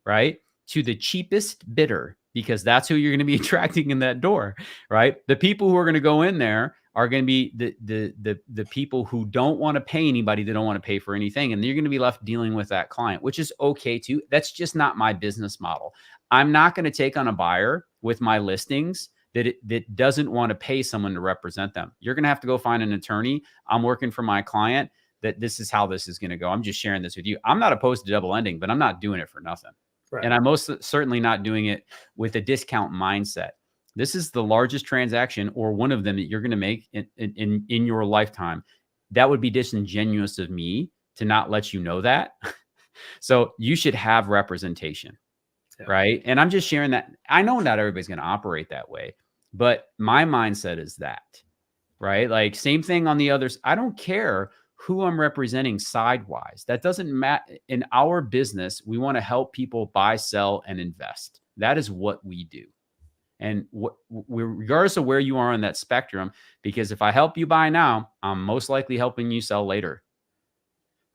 right? To the cheapest bidder, because that's who you're going to be attracting in that door, right? The people who are going to go in there are going to be the people who don't want to pay anybody. They don't want to pay for anything. And you're going to be left dealing with that client, which is okay too. That's just not my business model. I'm not going to take on a buyer with my listings that doesn't want to pay someone to represent them. You're going to have to go find an attorney. I'm working for my client. That this is how this is going to go. I'm just sharing this with you. I'm not opposed to double ending, but I'm not doing it for nothing. Right. And I'm most certainly not doing it with a discount mindset. This is the largest transaction, or one of them, that you're going to make in your lifetime. That would be disingenuous of me to not let you know that. So you should have representation, right? And I'm just sharing that. I know not everybody's going to operate that way, but my mindset is that, right? Like, same thing on the others. I don't care who I'm representing sidewise. That doesn't matter. In our business, we want to help people buy, sell, and invest. That is what we do. And regardless of where you are on that spectrum, because if I help you buy now, I'm most likely helping you sell later,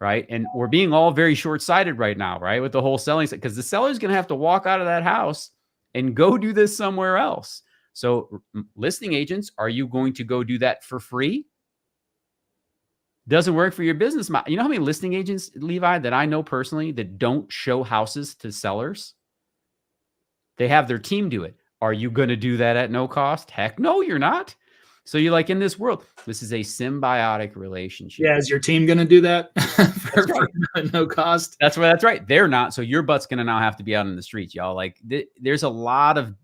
right? And we're being all very short-sighted right now, right? With the whole selling, because the seller's going to have to walk out of that house and go do this somewhere else. So listing agents, are you going to go do that for free? Doesn't work for your business model. You know how many listing agents, Levi, that I know personally that don't show houses to sellers? They have their team do it. Are you going to do that at no cost? Heck no, you're not. So you're like, in this world, this is a symbiotic relationship. Yeah, is your team going to do that for right. no cost? That's right. They're not. So your butt's going to now have to be out in the streets, y'all. Like there's a lot of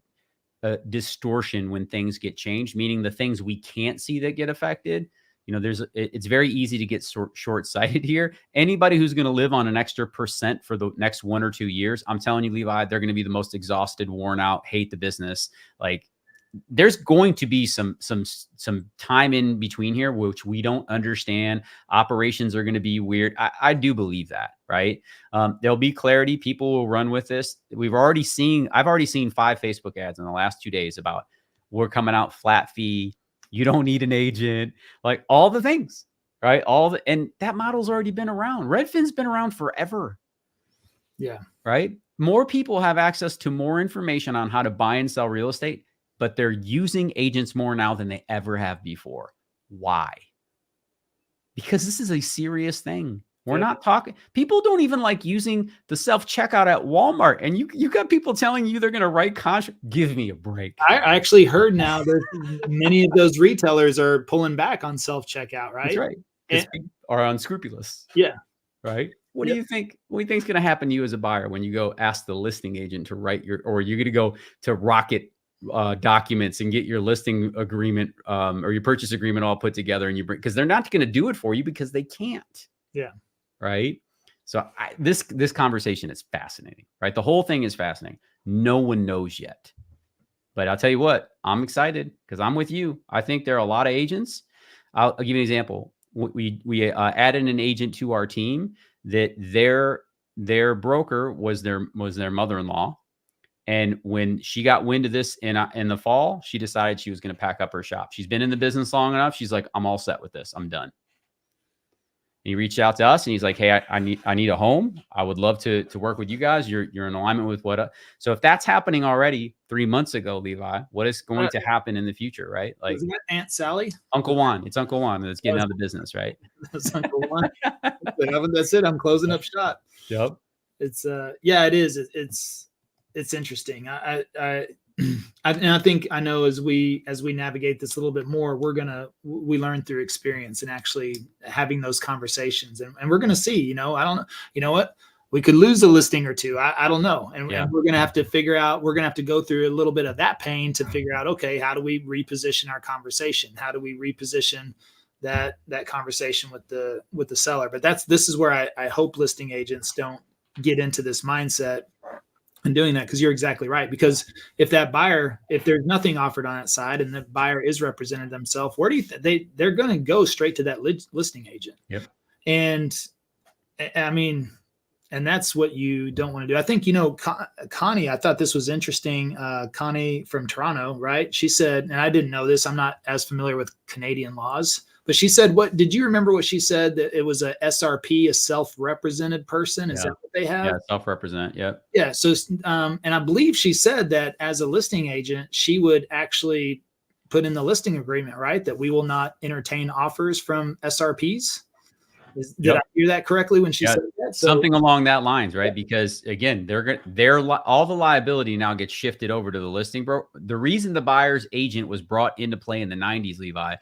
distortion when things get changed, meaning the things we can't see that get affected. You know, it's very easy to get short-sighted here. Anybody who's going to live on an extra % for the next 1 or 2 years, I'm telling you, Levi, they're going to be the most exhausted, worn out, hate the business. Like, there's going to be some time in between here, which we don't understand. Operations are going to be weird. I do believe that, right? There'll be clarity. People will run with this. I've already seen 5 Facebook ads in the last 2 days about we're coming out flat fee. You don't need an agent, like all the things, right? And that model's already been around. Redfin's been around forever. Yeah. Right. More people have access to more information on how to buy and sell real estate, but they're using agents more now than they ever have before. Why? Because this is a serious thing. We're not talking. People don't even like using the self-checkout at Walmart. And you got people telling you they're going to write contract. Give me a break. I actually heard now that many of those retailers are pulling back on self-checkout, right? That's right. And are unscrupulous. Yeah. Right. What do you think? What do you think is going to happen to you as a buyer when you go ask the listing agent to write or you're going to go to Rocket documents and get your listing agreement or your purchase agreement all put together and you bring, because they're not going to do it for you because they can't. Yeah. Right. So this conversation is fascinating, right? The whole thing is fascinating. No one knows yet, but I'll tell you what, I'm excited because I'm with you. I think there are a lot of agents. I'll give you an example. We added an agent to our team that their broker was their mother-in-law. And when she got wind of this in the fall, she decided she was going to pack up her shop. She's been in the business long enough. She's like, I'm all set with this. I'm done. And he reached out to us and he's like, hey, I need a home. I would love to work with you guys. You're in alignment with what. So if that's happening already 3 months ago, Levi, what is going to happen in the future, right? Like, isn't that Aunt Sally? Uncle Juan. It's Uncle Juan that's getting out of the business, right? That's Uncle Juan. That's it. I'm closing up shop. Yep. It's yeah, it is. It's interesting. I think I know as we navigate this a little bit more, we learn through experience and actually having those conversations, and we're gonna see. You know, I don't know. You know what? We could lose a listing or two. I don't know, and we're gonna have to figure out. We're gonna have to go through a little bit of that pain to figure out. Okay, how do we reposition our conversation? How do we reposition that conversation with the seller? But this is where I hope listing agents don't get into this mindset and doing that, because you're exactly right. Because if there's nothing offered on that side and the buyer is represented themselves, where do you they're going to go straight to that listing agent? Yep. And I mean, and that's what you don't want to do. I think, Connie, I thought this was interesting. Connie from Toronto, right? She said, and I didn't know this, I'm not as familiar with Canadian laws, but she said, did you remember what she said? That it was a SRP, a self-represented person. Is that what they have? Yeah, self-represent. Yep. Yeah. So, and I believe she said that as a listing agent, she would actually put in the listing agreement, right? That we will not entertain offers from SRPs. Did I hear that correctly when she said that? So, something along that lines, right? Because again, all the liability now gets shifted over to the listing bro. The reason the buyer's agent was brought into play in the 90s, Levi,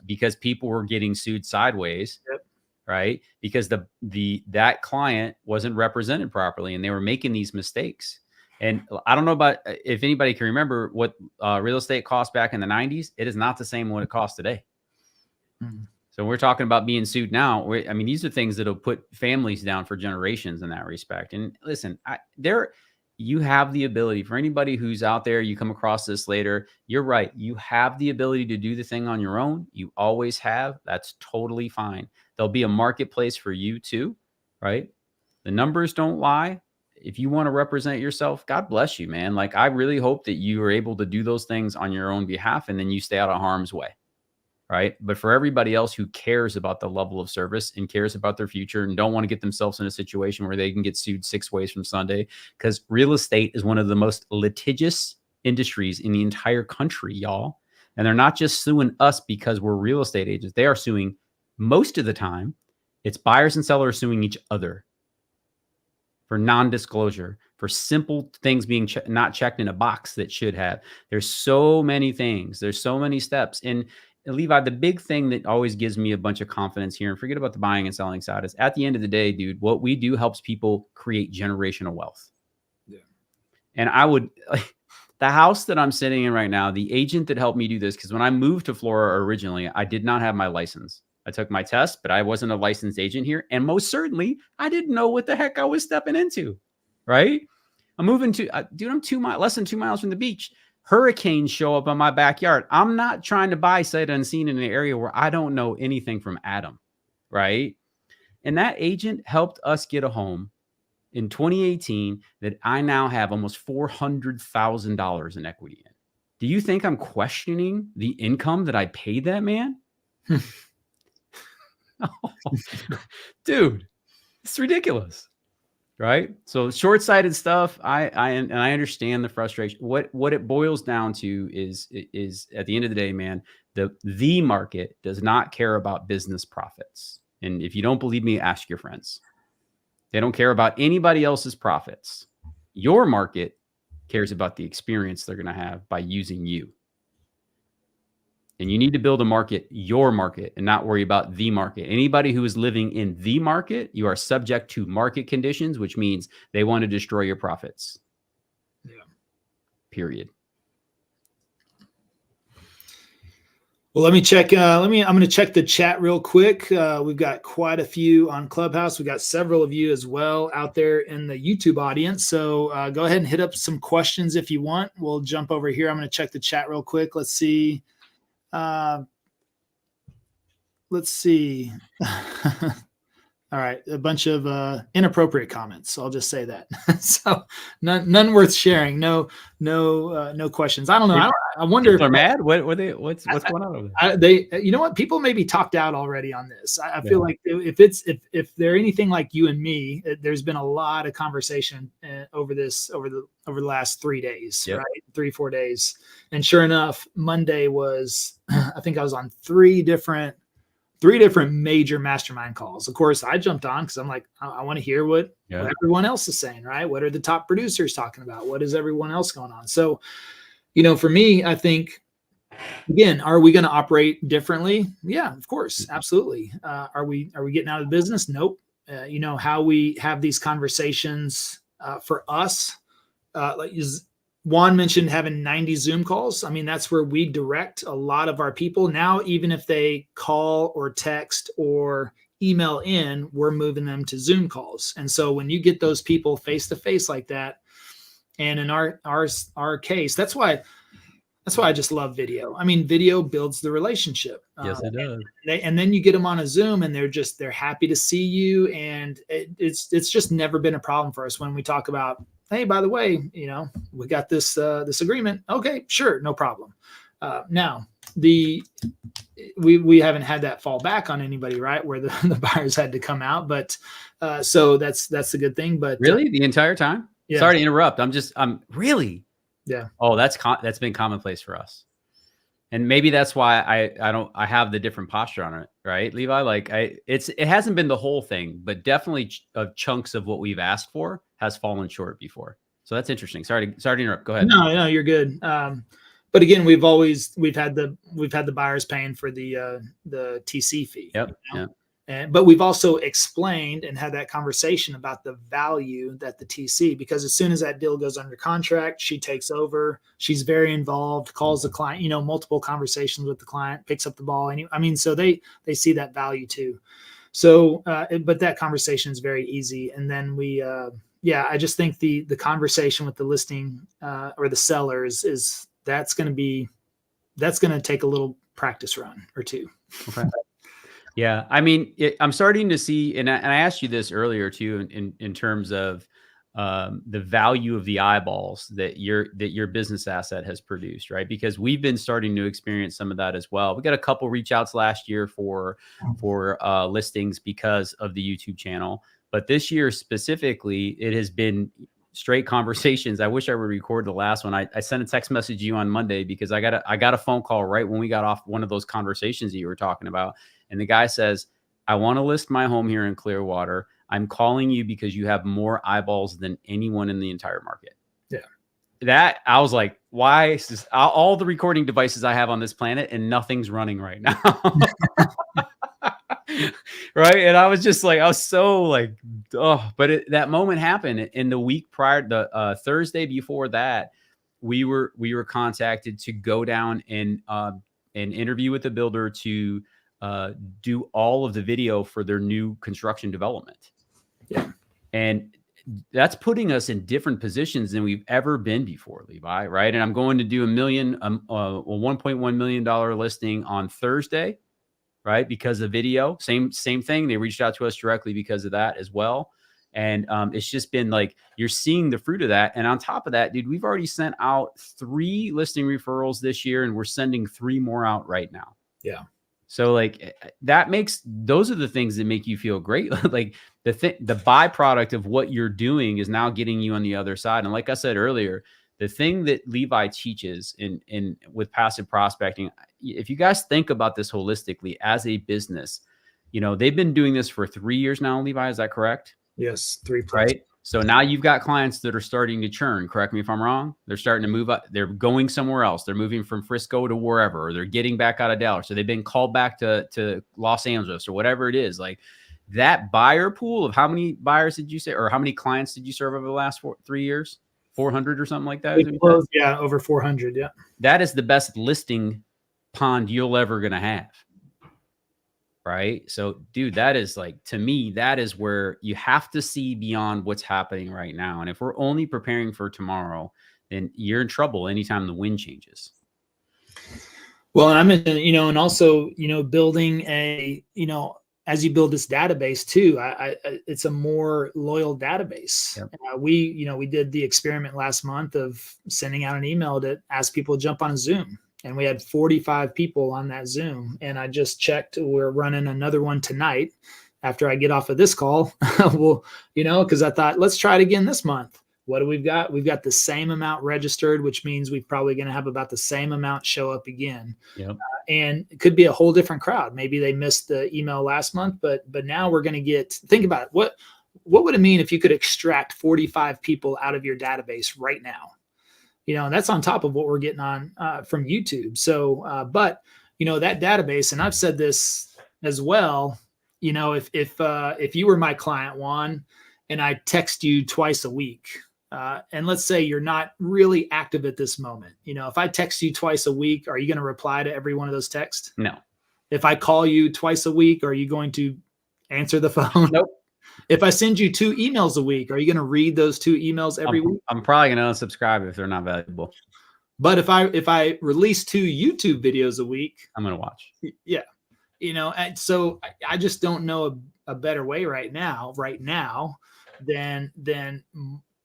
because people were getting sued sideways, right? Because that client wasn't represented properly and they were making these mistakes. And I don't know about if anybody can remember what real estate cost back in the 90s. It is not the same what it costs today. Mm-hmm. So we're talking about being sued now. I mean, these are things that'll put families down for generations in that respect. And listen, you have the ability, for anybody who's out there, you come across this later, you're right. You have the ability to do the thing on your own. You always have. That's totally fine. There'll be a marketplace for you too, right? The numbers don't lie. If you want to represent yourself, God bless you, man. Like, I really hope that you are able to do those things on your own behalf and then you stay out of harm's way. Right. But for everybody else who cares about the level of service and cares about their future and don't want to get themselves in a situation where they can get sued 6 ways from Sunday, because real estate is one of the most litigious industries in the entire country, y'all. And they're not just suing us because we're real estate agents. They are suing, most of the time, it's buyers and sellers suing each other for non-disclosure, for simple things being not checked in a box that should have. There's so many things. There's so many steps. And Levi, the big thing that always gives me a bunch of confidence here, and forget about the buying and selling side, is at the end of the day, dude, what we do helps people create generational wealth. Yeah. And I would, like, the house that I'm sitting in right now, the agent that helped me do this, because when I moved to Florida originally, I did not have my license. I took my test, but I wasn't a licensed agent here. And most certainly, I didn't know what the heck I was stepping into, right? I'm moving to, dude, I'm less than 2 miles from the beach. Hurricanes show up on my backyard. I'm not trying to buy sight unseen in an area where I don't know anything from Adam, right? And that agent helped us get a home in 2018 that I now have almost $400,000 in equity in. Do you think I'm questioning the income that I paid that man? Oh, dude, it's ridiculous. Right. So short-sighted stuff. I understand the frustration. What it boils down to is at the end of the day, man, the market does not care about business profits. And if you don't believe me, ask your friends. They don't care about anybody else's profits. Your market cares about the experience they're going to have by using you. And you need to build a market, your market, and not worry about the market. Anybody who is living in the market, you are subject to market conditions, which means they want to destroy your profits. Yeah. Period. Well, let me check. I'm going to check the chat real quick. We've got quite a few on Clubhouse. We've got several of you as well out there in the YouTube audience. So go ahead and hit up some questions if you want. We'll jump over here. I'm going to check the chat real quick. Let's see. All right. A bunch of inappropriate comments. I'll just say that. So none worth sharing. No questions. I don't know. I wonder People are mad. What's going on over there? They, you know what? People may be talked out already on this. I feel like if they're anything like you and me, there's been a lot of conversation over the last 3 days, Yep. right? 3-4 days. And sure enough, Monday was, I think I was on three different major mastermind calls. Of course, I jumped on because I'm like, I want to hear what everyone else is saying, right? What are the top producers talking about? What is everyone else going on? So, for me, I think, again, are we going to operate differently? Yeah, of course. Absolutely. Are we getting out of the business? Nope. How we have these conversations for us, Juan mentioned having 90 Zoom calls. I mean, that's where we direct a lot of our people. Now, even if they call or text or email in, we're moving them to Zoom calls. And so when you get those people face to face like that, and in our case, that's why I just love video. I mean, video builds the relationship. Yes, it does. And then you get them on a Zoom, and they're happy to see you, and it's just never been a problem for us when we talk about, hey, by the way, we got this agreement. Okay, sure, no problem. Now we haven't had that fall back on anybody, right? Where the buyers had to come out, but so that's a good thing. But really, the entire time. Yeah. Sorry to interrupt. I'm really. Yeah. Oh, that's been commonplace for us. And maybe that's why I have the different posture on it, right, Levi? Like it hasn't been the whole thing, but definitely chunks of what we've asked for has fallen short before. So that's interesting. Sorry to interrupt. Go ahead. No, you're good. But again, we've had the buyers paying for the TC fee. Yep. Yep. But we've also explained and had that conversation about the value that the TC, because as soon as that deal goes under contract, she takes over. She's very involved, calls the client, multiple conversations with the client, picks up the ball. So they see that value too. So, but that conversation is very easy. And then I just think the conversation with the listing or the sellers that's going to take a little practice run or two. Okay. Yeah. I mean, I'm starting to see, and I asked you this earlier too, in terms of the value of the eyeballs that your business asset has produced, right? Because we've been starting to experience some of that as well. We got a couple reach outs last year for listings because of the YouTube channel, but this year specifically, it has been straight conversations. I wish I would record the last one. I sent a text message to you on Monday because I got a phone call right when we got off one of those conversations that you were talking about. And the guy says, I want to list my home here in Clearwater. I'm calling you because you have more eyeballs than anyone in the entire market. Yeah. that I was like, why is this, all the recording devices I have on this planet and nothing's running right now? Right. And I was just like, I was so like, oh, but that moment happened in the week prior, the Thursday before that, we were contacted to go down and interview with the builder to do all of the video for their new construction development. Yeah. And that's putting us in different positions than we've ever been before, Levi. Right. And I'm going to do a $1.1 million listing on Thursday. Right. Because of video, same thing. They reached out to us directly because of that as well. And it's just been like, you're seeing the fruit of that. And on top of that, dude, we've already sent out 3 listing referrals this year, and we're sending 3 more out right now. Yeah. So like those are the things that make you feel great. Like the byproduct of what you're doing is now getting you on the other side. And like I said earlier, the thing that Levi teaches in with passive prospecting, if you guys think about this holistically as a business, they've been doing this for 3 years now, Levi, is that correct? Yes. 3+. Right. So now you've got clients that are starting to churn. Correct me if I'm wrong. They're starting to move up. They're going somewhere else. They're moving from Frisco to wherever, or they're getting back out of Dallas. So they've been called back to Los Angeles or whatever it is. Like that buyer pool of how many buyers did you say, or how many clients did you serve over the last 3 years? 400 or something like that? Yeah, over 400. Yeah. That is the best listing pond you'll ever going to have. Right. So, dude, that is like, to me, that is where you have to see beyond what's happening right now. And if we're only preparing for tomorrow, then you're in trouble anytime the wind changes. Well, I'm in, and also, building as you build this database too, it's a more loyal database. Yep. We did the experiment last month of sending out an email to ask people to jump on a Zoom. And we had 45 people on that Zoom. And I just checked, we're running another one tonight after I get off of this call. Well, because I thought, let's try it again this month. What do we've got? We've got the same amount registered, which means we're probably going to have about the same amount show up again. Yep. And it could be a whole different crowd. Maybe they missed the email last month, but now we're going to think about it. What would it mean if you could extract 45 people out of your database right now? And that's on top of what we're getting on from YouTube. So, but that database, and I've said this as well, if you were my client, Juan, and I text you twice a week, and let's say you're not really active at this moment, if I text you twice a week, are you going to reply to every one of those texts? No. If I call you twice a week, are you going to answer the phone? Nope. If I send you 2 emails a week, are you going to read those 2 emails every week? I'm probably going to unsubscribe if they're not valuable. But if I release 2 YouTube videos a week, I'm going to watch. Yeah. And so I just don't know a better way right now than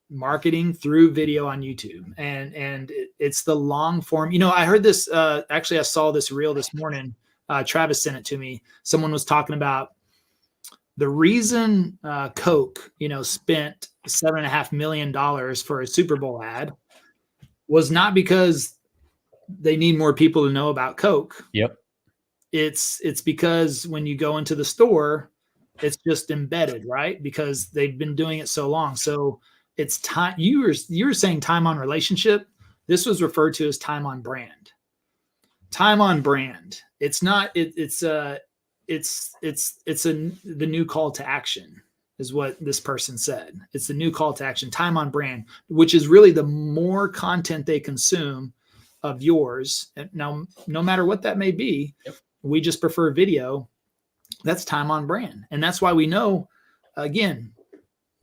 marketing through video on YouTube. And it's the long form. I heard this, actually I saw this reel this morning. Travis sent it to me. Someone was talking about the reason Coke, spent $7.5 million for a Super Bowl ad was not because they need more people to know about Coke. Yep. It's because when you go into the store, it's just embedded, right? Because they've been doing it so long. So it's time. You were saying time on relationship. This was referred to as time on brand. Time on brand. It's not. It's the new call to action is what this person said. It's the new call to action, time on brand, which is really the more content they consume of yours. Now, no matter what that may be, yep. We just prefer video. That's time on brand. And that's why we know, again,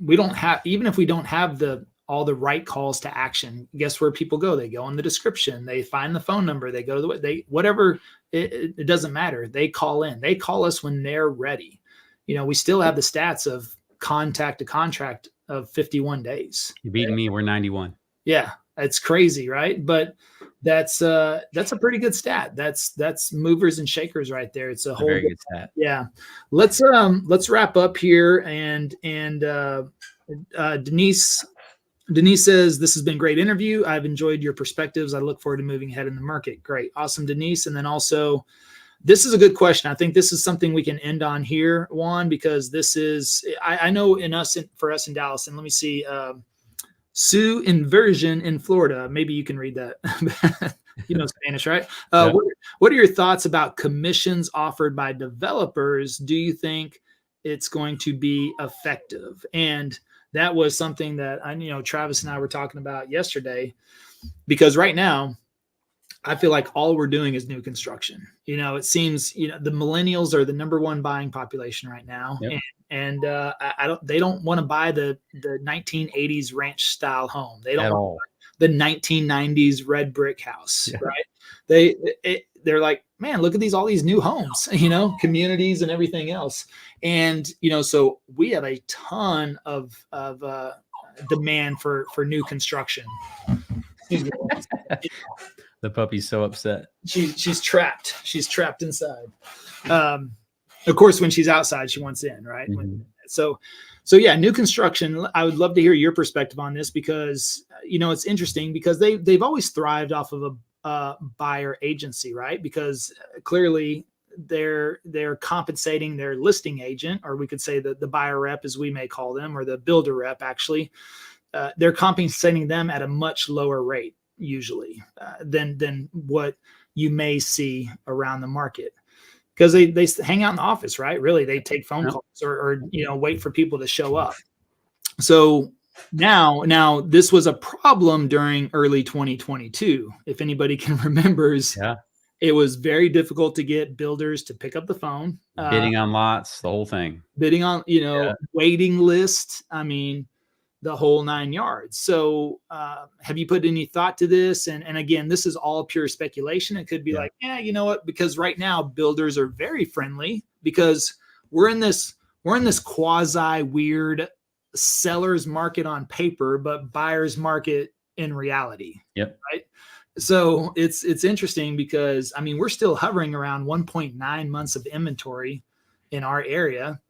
we don't have, even if we don't have all the right calls to action, guess where people go? They go in the description, they find the phone number, they go to whatever, it doesn't matter. They call in, they call us when they're ready. We still have the stats of contact to contract of 51 days. You're beating me. We're 91. Yeah. It's crazy. Right. But that's a pretty good stat. That's movers and shakers right there. It's a whole very good stat. Yeah. Let's wrap up here. And Denise says, this has been a great interview. I've enjoyed your perspectives. I look forward to moving ahead in the market. Great. Awesome, Denise. And then also, this is a good question. I think this is something we can end on here, Juan, because this is, I know for us in Dallas, and let me see, Su Inversion in Florida. Maybe you can read that. You know Spanish, right? Yeah. What are your thoughts about commissions offered by developers? Do you think it's going to be effective? And that was something that Travis and I were talking about yesterday, because right now I feel like all we're doing is new construction. It seems, the millennials are the number one buying population right now. Yep. And they don't want to buy the 1980s ranch style home. They don't want the 1990s red brick house, right? They're like, man, look at all these new homes, communities and everything else. And, so we have a ton of demand for new construction. Excuse me. The puppy's so upset. She's trapped. She's trapped inside. Of course, when she's outside, she wants in, right? Mm-hmm. So yeah, new construction. I would love to hear your perspective on this, because it's interesting, because they've always thrived off of a buyer agency, right? Because clearly they're compensating their listing agent, or we could say the buyer rep, as we may call them, or the builder rep. Actually, they're compensating them at a much lower rate, usually, than what you may see around the market, because they hang out in the office, right? Really, they take phone calls or wait for people to show up. So now this was a problem during early 2022. If anybody can remembers, it was very difficult to get builders to pick up the phone, bidding on lots, the whole thing, bidding on, waiting list. I mean, the whole 9 yards. So have you put any thought to this? And again, this is all pure speculation. It could be like, you know what? Because right now builders are very friendly, because we're in this quasi weird seller's market on paper, but buyer's market in reality. Yep. Right. So it's interesting, because we're still hovering around 1.9 months of inventory in our area,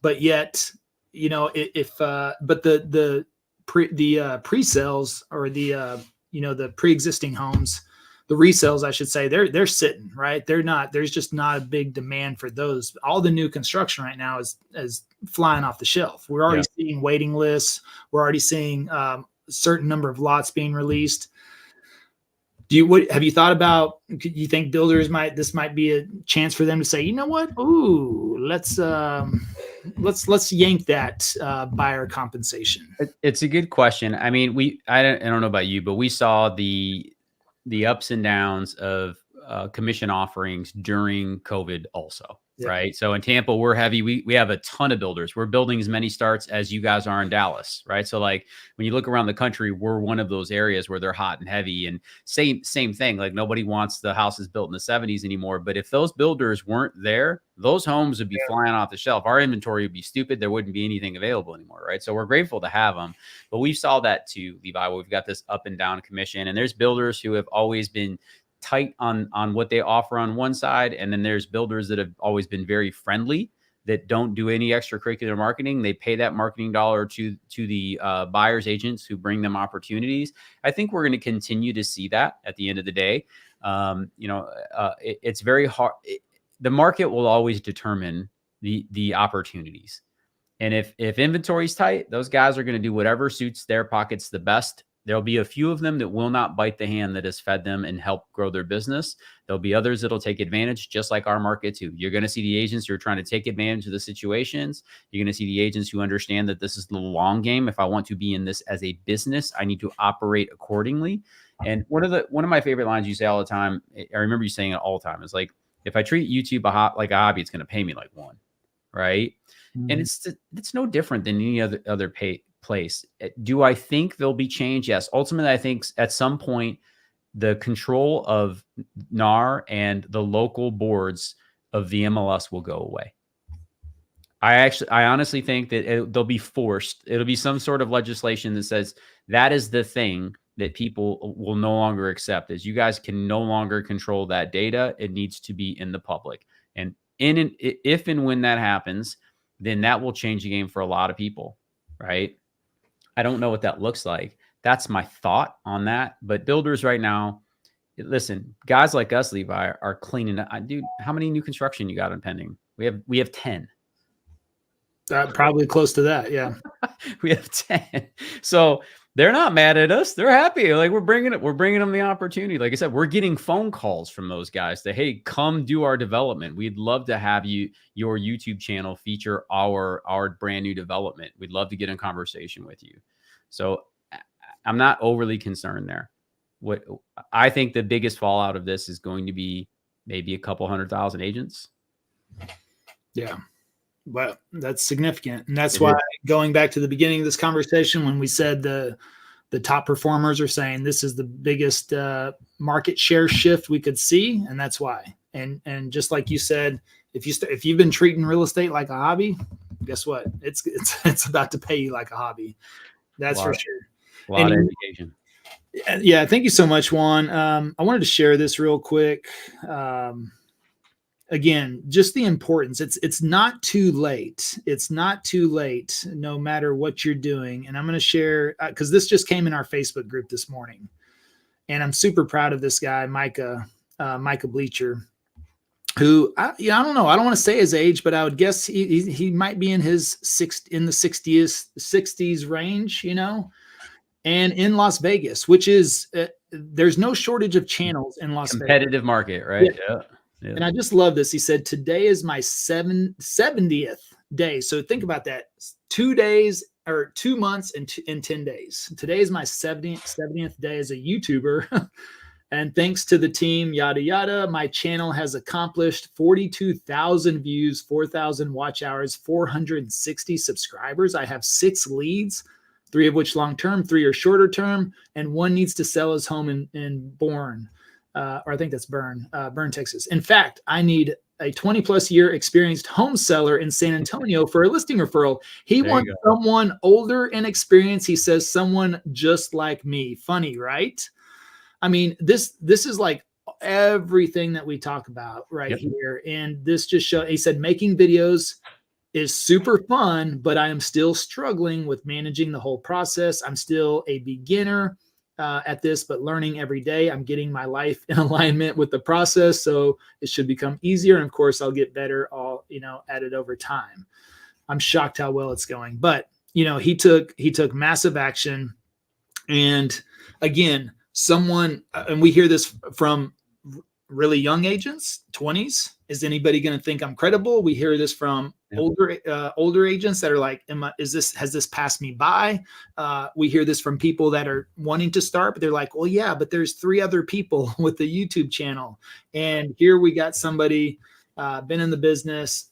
but yet, but the pre-sales, or the pre-existing homes, the resales, I should say, they're sitting, right? There's just not a big demand for those. All the new construction right now is flying off the shelf. We're already seeing waiting lists. We're already seeing a certain number of lots being released. Have you thought about? You think builders this might be a chance for them to say, you know what? Ooh, let's yank that buyer compensation. It's a good question. I don't know about you, but we saw the ups and downs of commission offerings during COVID also. Right. So in Tampa, we're heavy. We have a ton of builders. We're building as many starts as you guys are in Dallas. Right. So like when you look around the country, we're one of those areas where they're hot and heavy, and same thing. Like nobody wants the houses built in the 70s anymore. But if those builders weren't there, those homes would be flying off the shelf. Our inventory would be stupid. There wouldn't be anything available anymore. Right. So we're grateful to have them. But we saw that too, Levi. We've got this up and down commission, and there's builders who have always been tight on what they offer on one side, and then there's builders that have always been very friendly, that don't do any extracurricular marketing. They pay that marketing dollar to the buyers agents who bring them opportunities. I think we're going to continue to see that at the end of the day. It's very hard. The market will always determine the opportunities, and if inventory is tight, those guys are going to do whatever suits their pockets the best. There'll be a few of them that will not bite the hand that has fed them and help grow their business. There'll be others that'll take advantage, just like our market too. You're going to see the agents who are trying to take advantage of the situations. You're going to see the agents who understand that this is the long game. If I want to be in this as a business, I need to operate accordingly. And one of my favorite lines you say all the time, I remember you saying it all the time, is like, if I treat YouTube like a hobby, it's going to pay me like one, right? Mm-hmm. And it's no different than any other place. Do I think there'll be change? Yes. Ultimately, I think at some point, the control of NAR and the local boards of the MLS will go away. I honestly think that they'll be forced. It'll be some sort of legislation that says that is the thing that people will no longer accept, is you guys can no longer control that data. It needs to be in the public. And if and when that happens, then that will change the game for a lot of people, right? I don't know what that looks like. That's my thought on that. But builders right now, listen, guys like us, Levi, are cleaning up. Dude, how many new construction you got on pending? We have 10. Probably close to that. Yeah. We have 10. So They're not mad at us. They're happy. Like we're bringing them the opportunity. Like I said, we're getting phone calls from those guys that, hey, come do our development. We'd love to have your YouTube channel feature our brand new development. We'd love to get in conversation with you. So I'm not overly concerned there. What I think the biggest fallout of this is going to be maybe a couple 100,000 agents. Yeah. Well, that's significant. And that's why, going back to the beginning of this conversation, when we said the top performers are saying this is the biggest market share shift we could see. And that's why. And just like you said, if you've been treating real estate like a hobby, guess what? It's about to pay you like a hobby. That's for sure. A lot of education. Yeah. Thank you so much, Juan. I wanted to share this real quick. Again, just the importance. It's not too late. It's not too late, no matter what you're doing. And I'm going to share, because this just came in our Facebook group this morning. And I'm super proud of this guy, Micah Bleacher, who, I don't know. I don't want to say his age, but I would guess he might be in the 60s range, and in Las Vegas, which is, there's no shortage of channels in Las Vegas. Competitive market, right? Yeah. And I just love this. He said, today is my 70th day. So think about that. 2 days or 2 months and 10 days. Today is my 70th day as a YouTuber. And thanks to the team, yada, yada, my channel has accomplished 42,000 views, 4,000 watch hours, 460 subscribers. I have 6 leads, 3 of which long-term, 3 are shorter term, and 1 needs to sell his home in Bourne. Or I think that's Bern, Texas. In fact, I need a 20+ year experienced home seller in San Antonio for a listing referral. He wants someone older and experienced. He says someone just like me. Funny, right? I mean, this is like everything that we talk about right here. And this just shows, he said, making videos is super fun, but I am still struggling with managing the whole process. I'm still a beginner at this, but learning every day. I'm getting my life in alignment with the process, so it should become easier. And of course, I'll get better at it over time. I'm shocked how well it's going. But he took massive action. And again, and we hear this from really young agents, 20s. Is anybody going to think I'm credible? We hear this from older agents that are like, has this passed me by? We hear this from people that are wanting to start, but they're like, well, yeah, but there's 3 other people with the YouTube channel. And here we got somebody been in the business,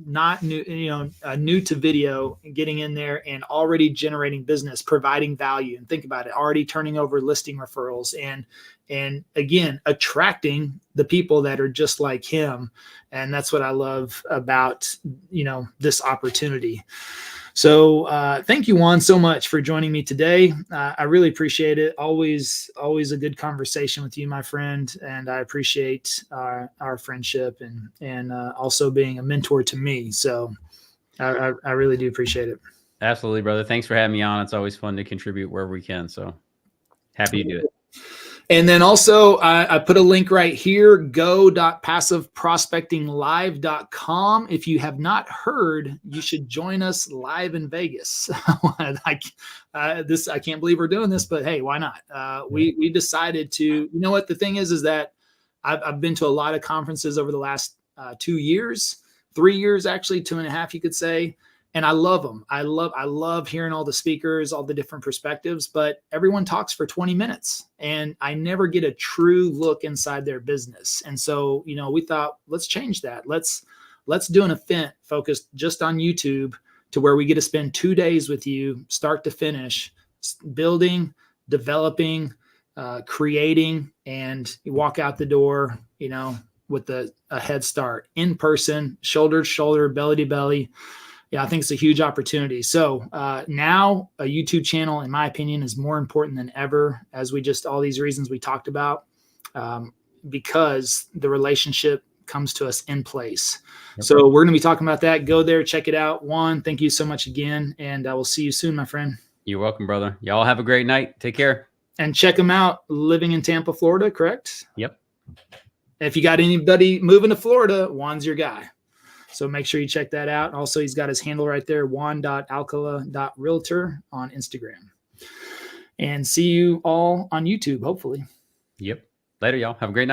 not new, new to video, and getting in there and already generating business, providing value. And think about it, already turning over listing referrals and again, attracting the people that are just like him. And that's what I love about, this opportunity. So thank you, Juan, so much for joining me today. I really appreciate it. Always a good conversation with you, my friend. And I appreciate our friendship and also being a mentor to me. So I really do appreciate it. Absolutely, brother. Thanks for having me on. It's always fun to contribute wherever we can. So happy to do it. And then also I put a link right here, go.passiveprospectinglive.com. If you have not heard, you should join us live in Vegas. I can't believe we're doing this, but hey, why not? We decided to, what the thing is that I've been to a lot of conferences over the last 2 years, 3 years, actually 2.5, you could say. And I love them. I love hearing all the speakers, all the different perspectives, but everyone talks for 20 minutes and I never get a true look inside their business. And so, we thought, let's change that. Let's do an event focused just on YouTube to where we get to spend 2 days with you, start to finish, building, developing, creating, and you walk out the door, with a head start, in person, shoulder to shoulder, belly to belly. Yeah, I think it's a huge opportunity. So now a YouTube channel, in my opinion, is more important than ever, as all these reasons we talked about, because the relationship comes to us in place. Yep. So we're going to be talking about that. Go there, check it out. Juan, thank you so much again. And I will see you soon, my friend. You're welcome, brother. Y'all have a great night. Take care. And check him out, living in Tampa, Florida, correct? Yep. If you got anybody moving to Florida, Juan's your guy. So make sure you check that out. Also, he's got his handle right there, juan.alcala.realtor on Instagram. and see you all on YouTube, hopefully. Yep. Later, y'all. Have a great night.